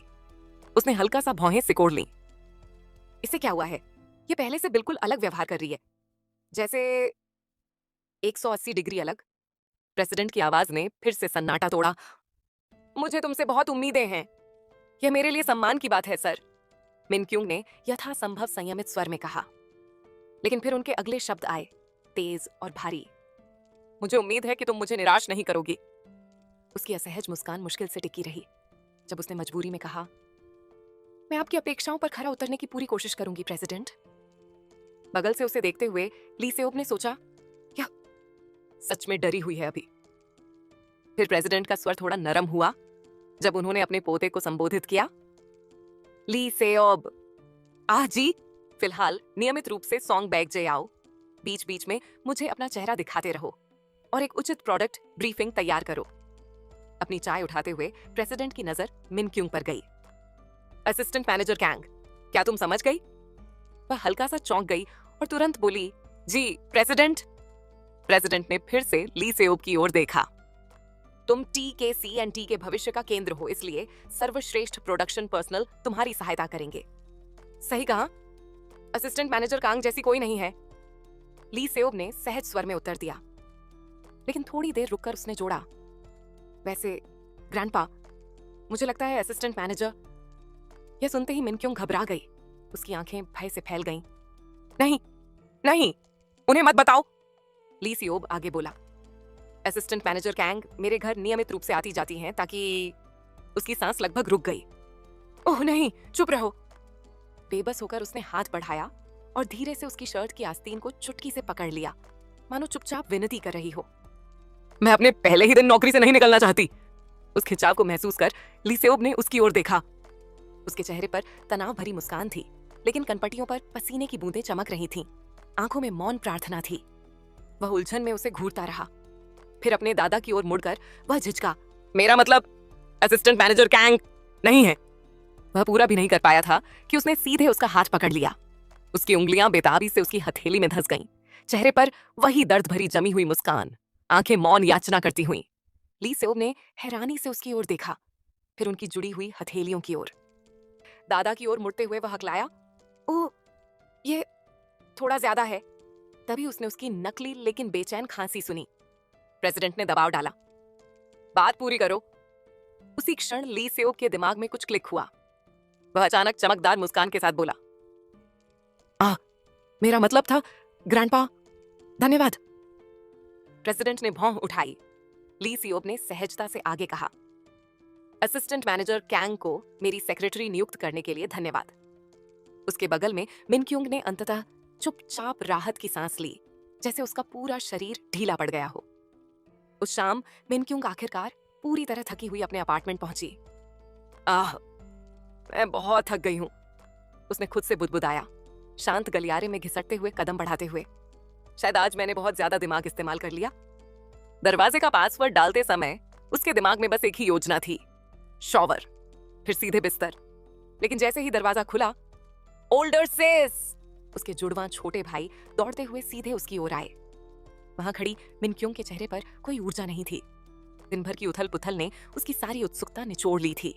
उसने हल्का सा भौहें सिकोड़ लीं। इससे क्या हुआ है? ये पहले से बिल्कुल अलग व्यवहार कर रही है, जैसे 180 डिग्री अलग। प्रेसिडेंट की आवाज ने फिर से सन्नाटा तोड़ा। मुझे तुमसे बहुत उम्मीदें हैं। यह मेरे लिए सम्मान की बात है सर, मिनक्युंग ने यथासंभव संयमित स्वर में कहा। लेकिन फिर उनके अगले शब्द आए, तेज और भारी। मुझे उम्मीद है कि तुम मुझे निराश नहीं करोगी। उसकी असहज मुस्कान मुश्किल से टिकी रही जब उसने मजबूरी में कहा, मैं आपकी अपेक्षाओं पर खरा उतरने की पूरी कोशिश करूंगी प्रेसिडेंट। बगल से उसे देखते हुए ली सेओब ने सोचा, क्या सच में डरी हुई है अभी? फिर प्रेसिडेंट का स्वर थोड़ा नरम हुआ जब उन्होंने अपने पोते को संबोधित किया। ली सेओब। जी। फिलहाल नियमित रूप से सॉन्ग बेगजे आओ। बीच बीच में मुझे अपना चेहरा दिखाते रहो और एक उचित प्रोडक्ट ब्रीफिंग तैयार करो। अपनी चाय उठाते हुए प्रेसिडेंट की नजर मिनक्युंग पर गई। असिस्टेंट मैनेजर कैंग, क्या तुम समझ गई? वह हल्का सा चौंक गई और तुरंत बोली, जी प्रेसिडेंट। प्रेसिडेंट ने फिर से ली सेओब की ओर देखा। तुम TKC&T के भविष्य का केंद्र हो, इसलिए सर्वश्रेष्ठ प्रोडक्शन पर्सनल तुम्हारी सहायता करेंगे। सही कहा, असिस्टेंट मैनेजर कांग जैसी कोई नहीं है, ली सेओब ने सहज स्वर में उत्तर दिया। लेकिन थोड़ी देर रुककर उसने जोड़ा, वैसे ग्रैंडपा, मुझे लगता है असिस्टेंट मैनेजर। यह सुनते ही मिनक्युंग घबरा गई। उसकी आंखें भय से फैल गईं। नहीं नहीं, उन्हें मत बताओ, ली सेओब आगे बोला। असिस्टेंट मैनेजर कैंग मेरे घर नियमित रूप से आती जाती हैं ताकि उसकी सांस लगभग रुक गई। ओह नहीं, चुप रहो। बेबस होकर उसने हाथ बढ़ाया और धीरे से उसकी शर्ट की आस्तीन को चुटकी से पकड़ लिया, मानो चुपचाप विनती कर रही हो। मैं अपने पहले ही दिन नौकरी से नहीं निकलना चाहती। उस खिंचाव को महसूस कर ली सेओब ने उसकी ओर देखा। उसके चेहरे पर तनाव भरी मुस्कान थी, लेकिन कनपटियों पर पसीने की बूंदें चमक रही थीं। आंखों में मौन प्रार्थना थी। वह उलझन में उसे घूरता रहा। फिर अपने दादा की ओर मुड़कर वह झिझका, मेरा मतलब असिस्टेंट मैनेजर कैंग नहीं है। वह पूरा भी नहीं कर पाया था कि उसने सीधे उसका हाथ पकड़ लिया। उसकी उंगलियां बेताबी से उसकी हथेली में धंस गईं। चेहरे पर वही दर्द भरी जमी हुई मुस्कान, आंखें मौन याचना करती हुईं। ली सेओब ने हैरानी से उसकी ओर देखा, फिर उनकी जुड़ी हुई हथेलियों की ओर। दादा की ओर मुड़ते हुए वह हकलाया, ओह, ये थोड़ा ज्यादा है। तभी उसने उसकी नकली लेकिन बेचैन खांसी सुनी। प्रेसिडेंट ने दबाव डाला, बात पूरी करो। उसी क्षण ली सेओब के दिमाग में कुछ क्लिक हुआ। वह अचानक चमकदार मुस्कान के साथ बोला, आ, मेरा मतलब था ग्रैंडपा, धन्यवाद। प्रेसिडेंट ने भौं उठाई। ली सियोब ने सहजता से आगे कहा, असिस्टेंट मैनेजर कैंग को मेरी सेक्रेटरी नियुक्त करने के लिए धन्यवाद। उसके बगल में मिन क्युंग ने अंततः चुपचाप राहत की सांस ली, जैसे उसका पूरा शरीर ढीला पड़ गया हो। उस शाम मिन क्युंग आखिरकार पूरी तरह थकी हुई अपने अपार्टमेंट पहुंची। आह, मैं बहुत थक गई हूं, उसने खुद से बुदबुदाया, शांत गलियारे में घिसटते हुए कदम बढ़ाते हुए। शायद आज मैंने बहुत ज्यादा दिमाग इस्तेमाल कर लिया। दरवाजे का पासवर्ड डालते समय उसके दिमाग में बस एक ही योजना थी, शॉवर, फिर सीधे बिस्तर। लेकिन जैसे ही दरवाजा खुला, ओल्डर सेस, उसके जुड़वां छोटे भाई दौड़ते हुए सीधे उसकी ओर आए। वहां खड़ी मिन क्युंग के चेहरे पर कोई ऊर्जा नहीं थी। दिन भर की उथल पुथल ने उसकी सारी उत्सुकता निचोड़ ली थी।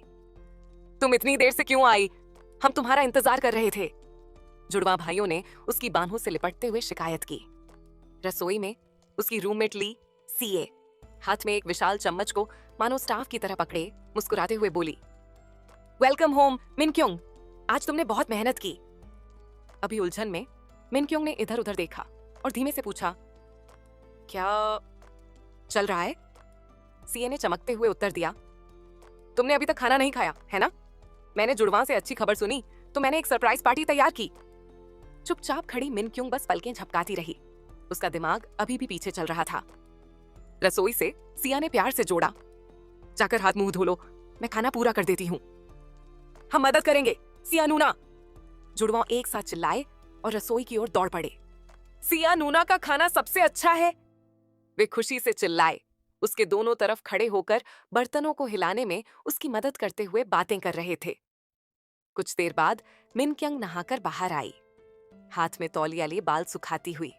तुम इतनी देर से क्यों आई? हम तुम्हारा इंतजार कर रहे थे, जुड़वा भाइयों ने उसकी बाहों से लिपटते हुए शिकायत की। रसोई में उसकी रूममेट ली सीए हाथ में एक विशाल चम्मच को मानो स्टाफ की तरह पकड़े मुस्कुराते हुए बोली, वेलकम होम मिन क्युंग, आज तुमने बहुत मेहनत की। अभी उलझन में मिन क्युंग ने इधर उधर देखा और धीमे से पूछा, क्या चल रहा है? सीए ने चमकते हुए उत्तर दिया, तुमने अभी तक खाना नहीं खाया है ना? मैंने जुड़वां से अच्छी खबर सुनी तो मैंने एक सरप्राइज पार्टी तैयार की। चुपचाप खड़ी मिन क्युंग बस पलकें झपकाती रही। उसका दिमाग अभी भी पीछे चल रहा था। रसोई से सिया ने प्यार से जोड़ा, जाकर हाथ मुंह धो लो, मैं खाना पूरा कर देती हूं। हम मदद करेंगे सिया नूना, जुड़वा एक साथ चिल्लाए और रसोई की ओर दौड़ पड़े। सिया नूना का खाना सबसे अच्छा है, वे खुशी से चिल्लाए, उसके दोनों तरफ खड़े होकर बर्तनों को हिलाने में उसकी मदद करते हुए बातें कर रहे थे। कुछ देर बाद मिन क्यंग नहाकर बाहर आई, हाथ में तौलिया लिए बाल सुखाती हुई।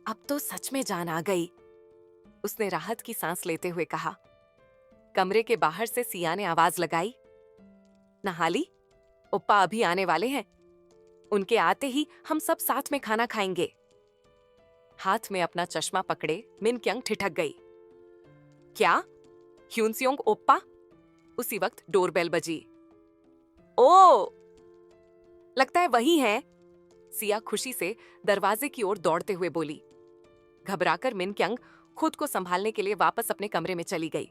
अब तो सच में जान आ गई, उसने राहत की सांस लेते हुए कहा। कमरे के बाहर से सिया ने आवाज लगाई, नहा ली? ओप्पा अभी आने वाले हैं, उनके आते ही हम सब साथ में खाना खाएंगे। हाथ में अपना चश्मा पकड़े मिन क्यंग ठिठक गई। क्या? ह्यूनसियोंग ओप्पा? उसी वक्त डोरबेल बजी। ओ, लगता है वही है, सिया खुशी से दरवाजे की ओर दौड़ते हुए बोली। घबराकर मिन क्यंग खुद को संभालने के लिए वापस अपने कमरे में चली गई।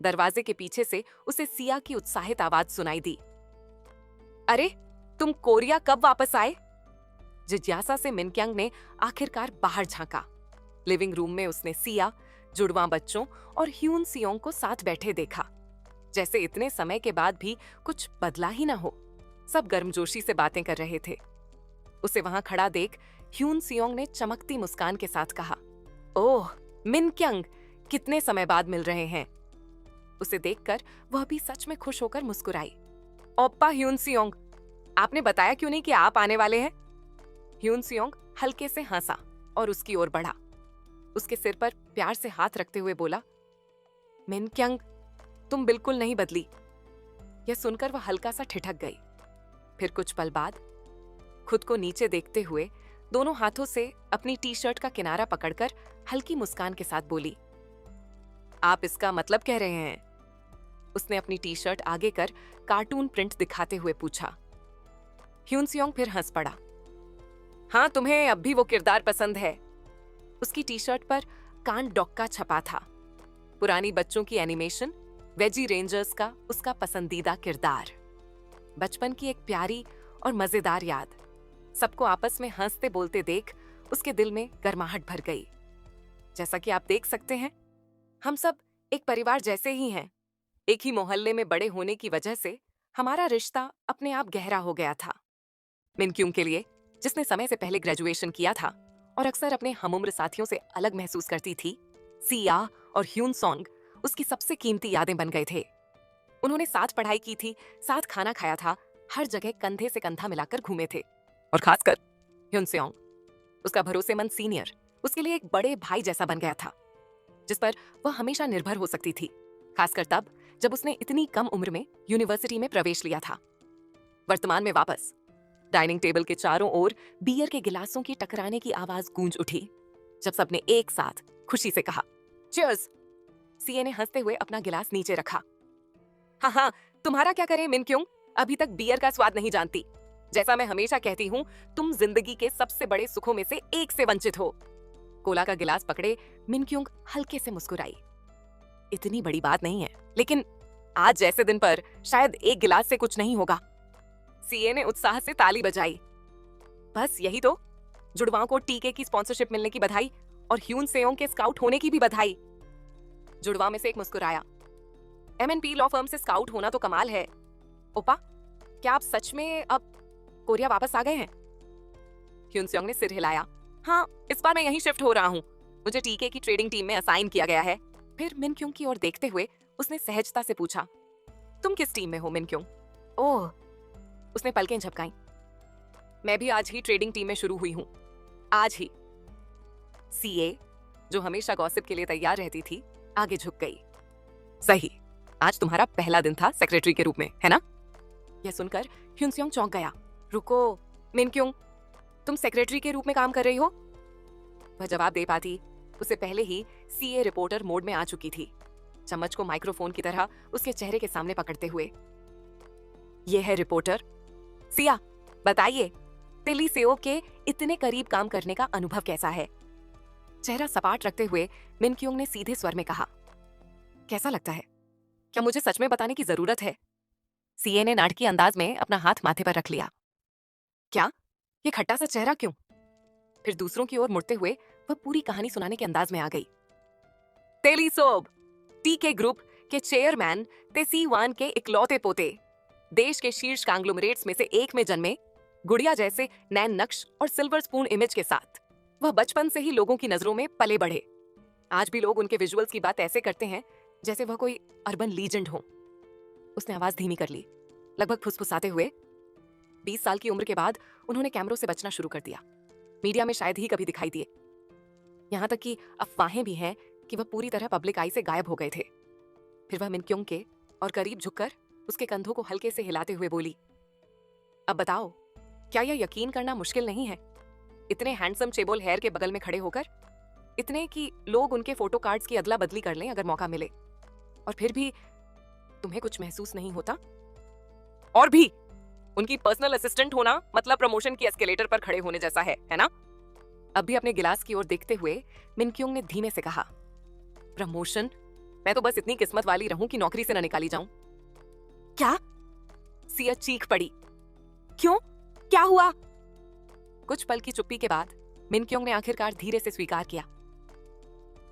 दरवाजे के पीछे से उसे सिया की उत्साहित आवाज सुनाई दी, अरे तुम कोरिया कब वापस आए? जिज्ञासा से मिन क्यंग ने आखिरकार बाहर झांका। लिविंग रूम में उसने सिया, जुड़वां बच्चों और ह्यून सियोंग को साथ बैठे देखा, जैसे इतने समय के बाद भी कुछ बदला ही ना हो। सब गर्मजोशी से बातें कर रहे थे। उसे वहां खड़ा देख ह्यून सियोंग ने चमकती मुस्कान के साथ कहा, ओह मिन क्यंग, कितने समय बाद मिल रहे हैं। उसे देखकर वह भी सच में खुश होकर मुस्कुराई। ओप्पा ह्यून सियोंग, आपने बताया क्यों नहीं कि आप आने वाले हैं? ह्यून सियोंग हल्के से हंसा और उसकी ओर बढ़ा। उसके सिर पर प्यार से हाथ रखते हुए बोला, मिन क्यंग, तुम बिल्कुल नहीं बदली। यह सुनकर वह हल्का सा ठिठक गई। फिर कुछ पल बाद खुद को नीचे देखते हुए दोनों हाथों से अपनी टी शर्ट का किनारा पकड़कर हल्की मुस्कान के साथ बोली, आप इसका मतलब कह रहे हैं? उसने अपनी टी शर्ट आगे कर कार्टून प्रिंट दिखाते हुए पूछा। ह्यून सियोंग फिर हंस पड़ा। हाँ, तुम्हें अब भी वो किरदार पसंद है। उसकी टी शर्ट पर कान डॉक्का छपा था, पुरानी बच्चों की एनिमेशन वेजी रेंजर्स का उसका पसंदीदा किरदार। बचपन की एक प्यारी और मजेदार याद। सबको आपस में हंसते बोलते देख उसके दिल में गर्माहट भर गई। जैसा कि आप देख सकते हैं, हम सब एक परिवार जैसे ही हैं। एक ही मोहल्ले में बड़े होने की वजह से हमारा रिश्ता अपने आप गहरा हो गया था। मिन क्युंग के लिए, जिसने समय से पहले ग्रेजुएशन किया था और अक्सर अपने हमउम्र साथियों से अलग महसूस करती थी, सिया और ह्यून सॉन्ग उसकी सबसे कीमती यादें बन गए थे। उन्होंने साथ पढ़ाई की थी, साथ खाना खाया था, हर जगह कंधे से कंधा मिलाकर घूमे थे। और खासकर ह्यून सियोंग, उसका भरोसेमंद सीनियर, उसके लिए एक बड़े भाई जैसा बन गया था, जिस पर वह हमेशा निर्भर हो सकती थी, खासकर तब जब उसने इतनी कम उम्र में यूनिवर्सिटी में प्रवेश लिया था। वर्तमान में वापस डाइनिंग टेबल के चारों ओर बियर के गिलासों की टकराने की आवाज गूंज उठी, जब सबने एक साथ खुशी से कहा, चीयर्स। सीए ने हंसते हुए अपना गिलास नीचे रखा। हाँ हाँ, तुम्हारा क्या करें मिन क्युंग, अभी तक बियर का स्वाद नहीं जानती। जैसा मैं हमेशा कहती हूँ, तुम जिंदगी के सबसे बड़े सुखों में से एक से वंचित हो। कोला का गिलास पकड़े मिन क्योंग हल्के से मुस्कुराई। इतनी बड़ी बात नहीं है, लेकिन आज जैसे दिन पर शायद एक गिलास से कुछ नहीं होगा। सीए ने उत्साह से ताली बजाई। बस यही तो, जुड़वाओं को टीके की स्पॉन्सरशिप मिलने की बधाई और ह्यून सेओंग के स्काउट होने की भी बधाई। जुड़वा में से एक मुस्कुराया। एमएनपी लॉ फर्म से स्काउट होना तो कमाल है। ओपा, क्या आप सच में अब कोरिया वापस आ गए हैं? ह्यून सेओंग ने सिर हिलाया। हाँ, इस बार मैं यहीं शिफ्ट हो रहा हूँ। मुझे टीके की ट्रेडिंग टीम में असाइन किया गया है। फिर मिन क्योंग की ओर देखते हुए उसने सहजता से पूछा, तुम किस टीम में हो मिन क्योंग? ओह, उसने पलकें झपकाई। मैं भी आज ही ट्रेडिंग टीम में शुरू हुई हूँ, आज ही। सीए, जो हमेशा गॉसिप के लिए तैयार रहती थी, आगे झुक गई। सही, आज तुम्हारा पहला दिन था सेक्रेटरी के रूप में, है ना? यह सुनकर ह्यून सेओंग चौंक गया। रुको, मिन क्योंग, तुम सेक्रेटरी के रूप में काम कर रही हो? वह जवाब दे पाती उससे पहले ही सीए रिपोर्टर मोड में आ चुकी थी, चम्मच को माइक्रोफोन की तरह उसके चेहरे के सामने पकड़ते हुए। यह है रिपोर्टर। सिया, बताइए, टेली सेओ के इतने करीब काम करने का अनुभव कैसा है? चेहरा सपाट रखते हुए मिन क्योंग ने सीधे स्वर में कहा, कैसा लगता है? क्या मुझे सच में बताने की जरूरत है? सीए ने नाटकीय अंदाज में अपना हाथ माथे पर रख लिया। क्या? ये खट्टा सा चेहरा क्यों? फिर दूसरों की ओर मुड़ते हुए वह पूरी कहानी सुनाने के अंदाज में आ गई। टेलीसोब, टीके ग्रुप के चेयरमैन तेसी वान के इकलौते पोते, देश के शीर्ष कांग्लोमरेट्स में से एक में जन्मे, गुड़िया जैसे नैन नक्श और सिल्वर स्पून इमेज के साथ वह बचपन से ही लोगों की नजरों में पले बढ़े। आज भी लोग उनके विजुअल्स की बात ऐसे करते हैं जैसे वह कोई अर्बन लीजेंड हो। उसने आवाज धीमी कर ली, लगभग फुसफुसाते हुए। 20 साल की उम्र के बाद उन्होंने कैमरों से बचना शुरू कर दिया। मीडिया में शायद ही कभी दिखाई दिए। यहाँ तक कि अफवाहें भी हैं कि वह पूरी तरह पब्लिक आई से गायब हो गए थे। फिर वह मिन क्योंग के और करीब झुककर उसके कंधों को हल्के से हिलाते हुए बोली, अब बताओ, क्या यह यकीन करना मुश्किल नहीं है? इतने हैंडसम चेबोल हेयर के बगल में खड़े होकर, इतने कि लोग उनके फोटो कार्ड्स की अदला बदली कर लें अगर मौका मिले, और फिर भी तुम्हें कुछ महसूस नहीं होता? और भी उनकी पर्सनल असिस्टेंट होना मतलब प्रमोशन की एस्केलेटर पर खड़े होने जैसा है ना? अब भी अपने गिलास की ओर देखते हुए मिन क्योंग ने धीमे से कहा, प्रमोशन? मैं तो बस इतनी किस्मत वाली रहूं कि नौकरी से न निकाली जाऊं। क्या? सिया चीख पड़ी। क्यों? क्या हुआ? कुछ पल की चुप्पी के बाद मिन क्योंग ने आखिरकार धीरे से स्वीकार किया,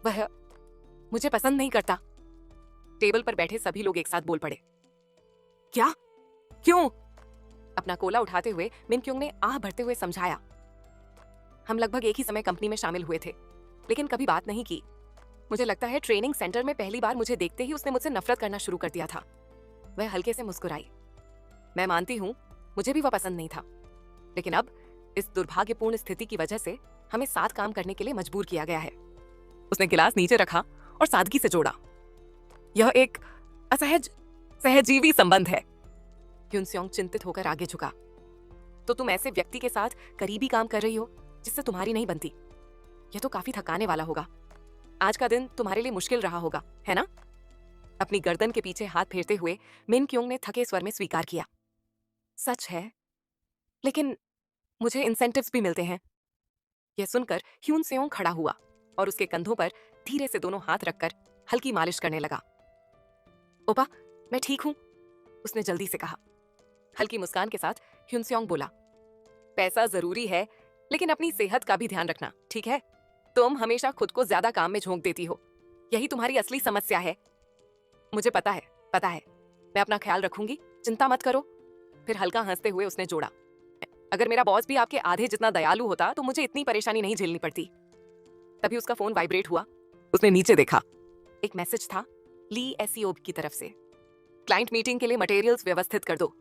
वह मुझे पसंद नहीं करता। टेबल पर बैठे सभी लोग एक साथ बोल पड़े। क्या? क्यों? अपना कोला उठाते हुए मिन क्योंग ने आह भरते हुए समझाया, हम लगभग एक ही समय कंपनी में शामिल हुए थे, लेकिन कभी बात नहीं की। मुझे लगता है ट्रेनिंग सेंटर में पहली बार मुझे देखते ही उसने मुझसे नफरत करना शुरू कर दिया था। वह हल्के से मुस्कुराई। मैं मानती हूँ, मुझे भी वह पसंद नहीं था, लेकिन अब इस दुर्भाग्यपूर्ण स्थिति की वजह से हमें साथ काम करने के लिए मजबूर किया गया है। उसने गिलास नीचे रखा और सादगी से जोड़ा, यह एक असहज सहजीवी संबंध है। ह्यून सेओंग चिंतित होकर आगे झुका। तो तुम ऐसे व्यक्ति के साथ करीबी काम कर रही हो जिससे तुम्हारी नहीं बनती। यह तो काफी थकाने वाला होगा। आज का दिन तुम्हारे लिए मुश्किल रहा होगा, है ना? अपनी गर्दन के पीछे हाथ फेरते हुए मिन क्योंग ने थके स्वर में स्वीकार किया, सच है, लेकिन मुझे इंसेंटिव्स भी मिलते हैं। यह सुनकर ह्यून सेओंग खड़ा हुआ और उसके कंधों पर धीरे से दोनों हाथ रखकर हल्की मालिश करने लगा। ओपा, मैं ठीक हूं, उसने जल्दी से कहा। हल्की मुस्कान के साथ ह्यून सेओंग बोला, पैसा जरूरी है, लेकिन अपनी सेहत का भी ध्यान रखना, ठीक है? तुम हमेशा खुद को ज्यादा काम में झोंक देती हो, यही तुम्हारी असली समस्या है। मुझे पता है, मैं अपना ख्याल रखूंगी, चिंता मत करो। फिर हल्का हंसते हुए उसने जोड़ा, अगर मेरा बॉस भी आपके आधे जितना दयालु होता तो मुझे इतनी परेशानी नहीं झेलनी पड़ती। तभी उसका फोन वाइब्रेट हुआ। उसने नीचे देखा। एक मैसेज था ली एसईओ की तरफ से, क्लाइंट मीटिंग के लिए मटेरियल्स व्यवस्थित कर दो,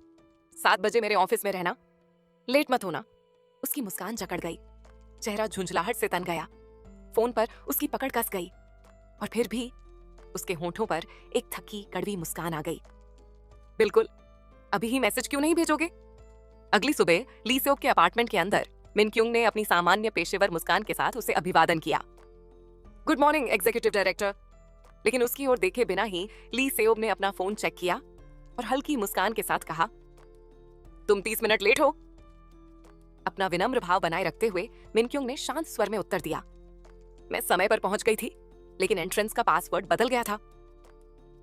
7 बजे मेरे ऑफिस में रहना, लेट मत होना। उसकी मुस्कान जकड़ गई, चेहरा झुंझलाहट से तन गया। फोन पर उसकी पकड़ कस गई और फिर भी उसके होंठों पर एक थकी कड़वी मुस्कान आ गई। बिल्कुल, अभी ही मैसेज क्यों नहीं भेजोगे? अगली सुबह ली सेओब के अपार्टमेंट के अंदर मिन क्योंग ने अपनी सामान्य पेशेवर मुस्कान के साथ उसे अभिवादन किया। Good morning executive director. लेकिन उसकी ओर देखे बिना ही ली सेओब ने अपना फोन चेक किया और हल्की मुस्कान के साथ कहा, तुम 30 मिनट लेट हो। अपना विनम्र भाव बनाए रखते हुए मिनक्युंग ने शांत स्वर में उत्तर दिया, मैं समय पर पहुंच गई थी, लेकिन एंट्रेंस का पासवर्ड बदल गया था।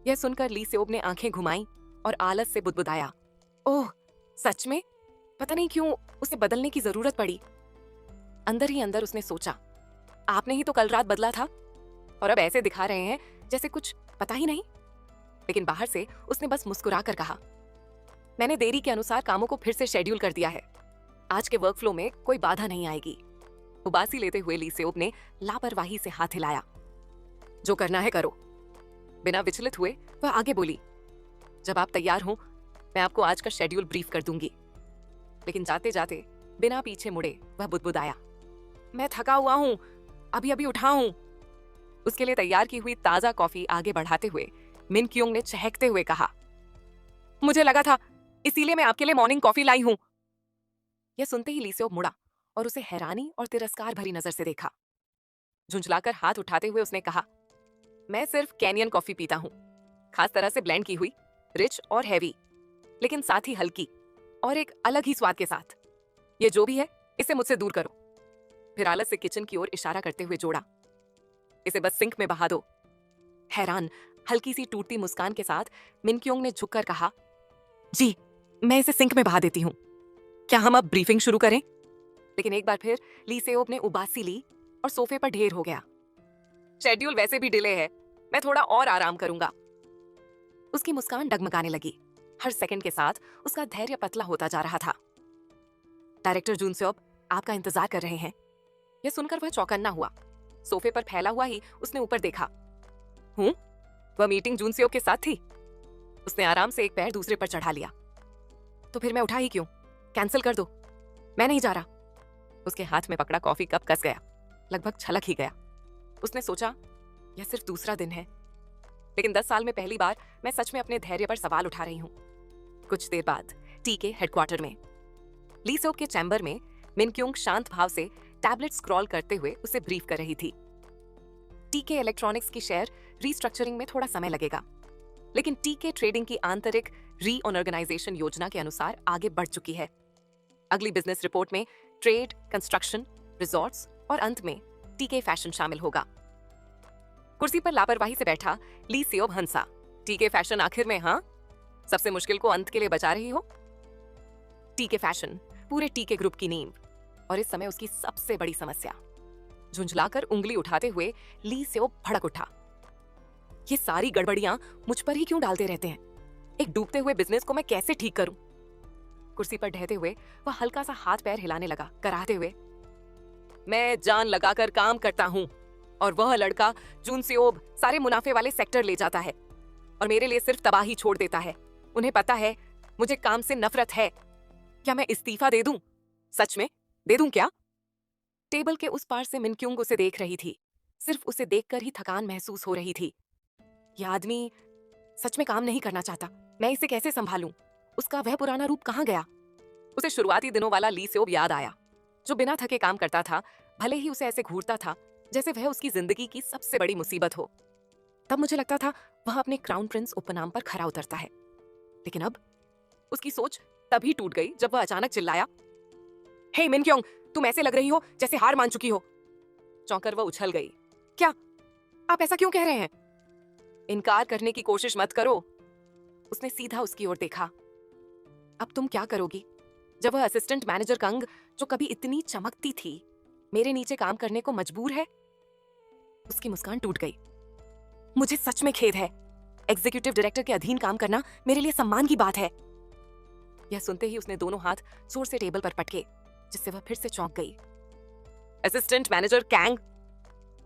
यह सुनकर ली सेओब ने आंखें घुमाई और आलस से बुदबुदाया, ओह सच में? पता नहीं क्यों उसे बदलने की जरूरत पड़ी। अंदर ही अंदर उसने सोचा, आपने ही तो कल रात बदला था और अब ऐसे दिखा रहे हैं जैसे कुछ पता ही नहीं। लेकिन बाहर से उसने बस मुस्कुरा कर कहा, मैंने देरी के अनुसार कामों को फिर से शेड्यूल कर दिया है। आज के वर्क फ्लो में कोई बाधा नहीं आएगी। उबासी लेते हुए ली सेओब ने लापरवाही से हाथ हिलाया, जो करना है करो। बिना विचलित हुए वह आगे बोली, जब आप तैयार हो मैं आपको आज का शेड्यूल ब्रीफ कर दूंगी। लेकिन जाते जाते बिना पीछे मुड़े वह बुदबुदाया, मैं थका हुआ हूं, अभी अभी उठा हूं। उसके लिए तैयार की हुई ताजा कॉफी आगे बढ़ाते हुए मिनक्युंग ने चहकते हुए कहा, मुझे लगा था, इसीलिए मैं आपके लिए मॉर्निंग कॉफी लाई हूं। यह सुनते ही ली सेओब मुड़ा और उसे हैरानी और तिरस्कार भरी नजर से देखा। झुंझलाकर हाथ उठाते हुए उसने कहा, मैं सिर्फ कैनियन कॉफी पीता हूं, खास तरह से ब्लेंड की हुई, रिच और हैवी, लेकिन साथ ही हल्की और एक अलग ही स्वाद के साथ। ये जो भी है इसे मुझसे दूर करो। फिर आलस से किचन की ओर इशारा करते हुए जोड़ा, इसे बस सिंक में बहा दो। हैरान, हल्की सी टूटती मुस्कान के साथ मिनक्युंग ने झुककर कहा, जी मैं इसे सिंक में बहा देती हूँ। क्या हम अब ब्रीफिंग शुरू करें? लेकिन एक बार फिर ली सेओब ने उबासी ली और सोफे पर ढेर हो गया। शेड्यूल वैसे भी डिले है, मैं थोड़ा और आराम करूंगा। उसकी मुस्कान डगमगाने लगी। हर सेकंड के साथ उसका धैर्य पतला होता जा रहा था। डायरेक्टर जून सेओब आपका इंतजार कर रहे हैं। यह सुनकर वह चौकन्ना हुआ। सोफे पर फैला हुआ ही उसने ऊपर देखा। हूं? वह मीटिंग जून सेओब के साथ थी। उसने आराम से एक पैर दूसरे पर चढ़ा लिया। तो फिर मैं उठा ही क्यों? कैंसिल कर दो, मैं नहीं जा रहा। उसके हाथ में पकड़ा कॉफी कप कस गया, लगभग छलक ही गया। उसने सोचा, यह सिर्फ दूसरा दिन है, लेकिन 10 साल में पहली बार मैं सच में अपने धैर्य पर सवाल उठा रही हूं। कुछ देर बाद टी के हेडक्वार्टर में ली सेओब के चैम्बर में मिनक्युंग शांत भाव से टैबलेट स्क्रॉल करते हुए उसे ब्रीफ कर रही थी। टी के इलेक्ट्रॉनिक्स की शेयर रीस्ट्रक्चरिंग में थोड़ा समय लगेगा, लेकिन टी के ट्रेडिंग की आंतरिक रीऑर्गेनाइजेशन योजना के अनुसार आगे बढ़ चुकी है। अगली बिजनेस रिपोर्ट में ट्रेड, कंस्ट्रक्शन, रिजॉर्ट्स और अंत में टी के फैशन शामिल होगा। कुर्सी पर लापरवाही से बैठा ली सेओब हंसा। टी के फैशन आखिर में? हाँ, सबसे मुश्किल को अंत के लिए बचा रही हो। टी के फैशन पूरे टी के ग्रुप की नींव और इस समय उसकी सबसे बड़ी समस्या। झुंझलाकर उंगली उठाते हुए ली सेओब भड़क उठा, ये सारी गड़बड़ियां मुझ पर ही क्यों डालते रहते हैं? एक डूबते हुए बिजनेस को मैं कैसे ठीक करूं? कुर्सी पर ढहते हुए वह हल्का सा हाथ पैर हिलाने लगा, कराहते हुए, मैं जान लगाकर काम करता हूं और वह लड़का जून सेओब सारे मुनाफे वाले सेक्टर ले जाता है और मेरे लिए सिर्फ तबाही छोड़ देता है। उन्हें पता है मुझे काम से नफरत है। क्या मैं इस्तीफा दे दूं? सच में दे दूं क्या? टेबल के उस पार से मिनक्युंग उसे देख रही थी। सिर्फ उसे देखकर ही थकान महसूस हो रही थी। यह आदमी सच में काम नहीं करना चाहता। मैं इसे कैसे संभालूं? उसका वह पुराना रूप कहां गया? उसे शुरुआती दिनों वाला ली सेओब याद आया, जो बिना थके काम करता था, भले ही उसे ऐसे घूरता था जैसे वह उसकी जिंदगी की सबसे बड़ी मुसीबत हो। तब मुझे लगता था वह अपने क्राउन प्रिंस उपनाम पर खरा उतरता है, लेकिन अब उसकी सोच तभी टूट गई जब वह अचानक चिल्लाया, हे मिनक्युंग, तुम ऐसे लग रही हो जैसे हार मान चुकी हो। चौंकर वह उछल गई। क्या? आप ऐसा क्यों कह रहे हैं? इनकार करने की कोशिश मत करो। उसने सीधा उसकी ओर देखा। अब तुम क्या करोगी जब वह असिस्टेंट मैनेजर कंग, जो कभी इतनी चमकती थी, मेरे नीचे काम करने को मजबूर है? उसकी मुस्कान टूट गई। मुझे सच में खेद है। एग्जीक्यूटिव डायरेक्टर के अधीन काम करना मेरे लिए सम्मान की बात है। यह सुनते ही उसने दोनों हाथ जोर से टेबल पर पटके, जिससे वह फिर से चौंक गई। Assistant manager Kang?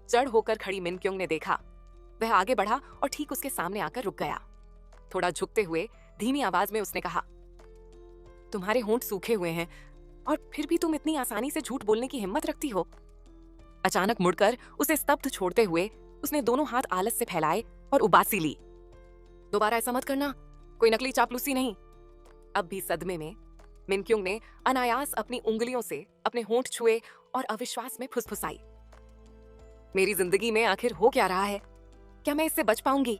जड़ होकर खड़ी मिनक्युंग ने देखा। वह आगे बढ़ा और ठीक उसके सामने आकर रुक गया। थोड़ा झुकते हुए धीमी आवाज में उसने कहा, तुम्हारे होंठ सूखे हुए हैं और फिर भी तुम इतनी आसानी से झूठ बोलने की हिम्मत रखती हो? अचानक मुड़कर उसे स्तब्ध छोड़ते हुए उसने दोनों हाथ आलस से फैलाए और उबासी ली। दोबारा ऐसा मत करना, कोई नकली चापलूसी नहीं। अब भी सदमे में मिनक्युंग ने अनायास अपनी उंगलियों से अपने होंठ छुए और अविश्वास में फुसफुसाई, मेरी जिंदगी में आखिर हो क्या रहा है? क्या मैं इससे बच पाऊंगी?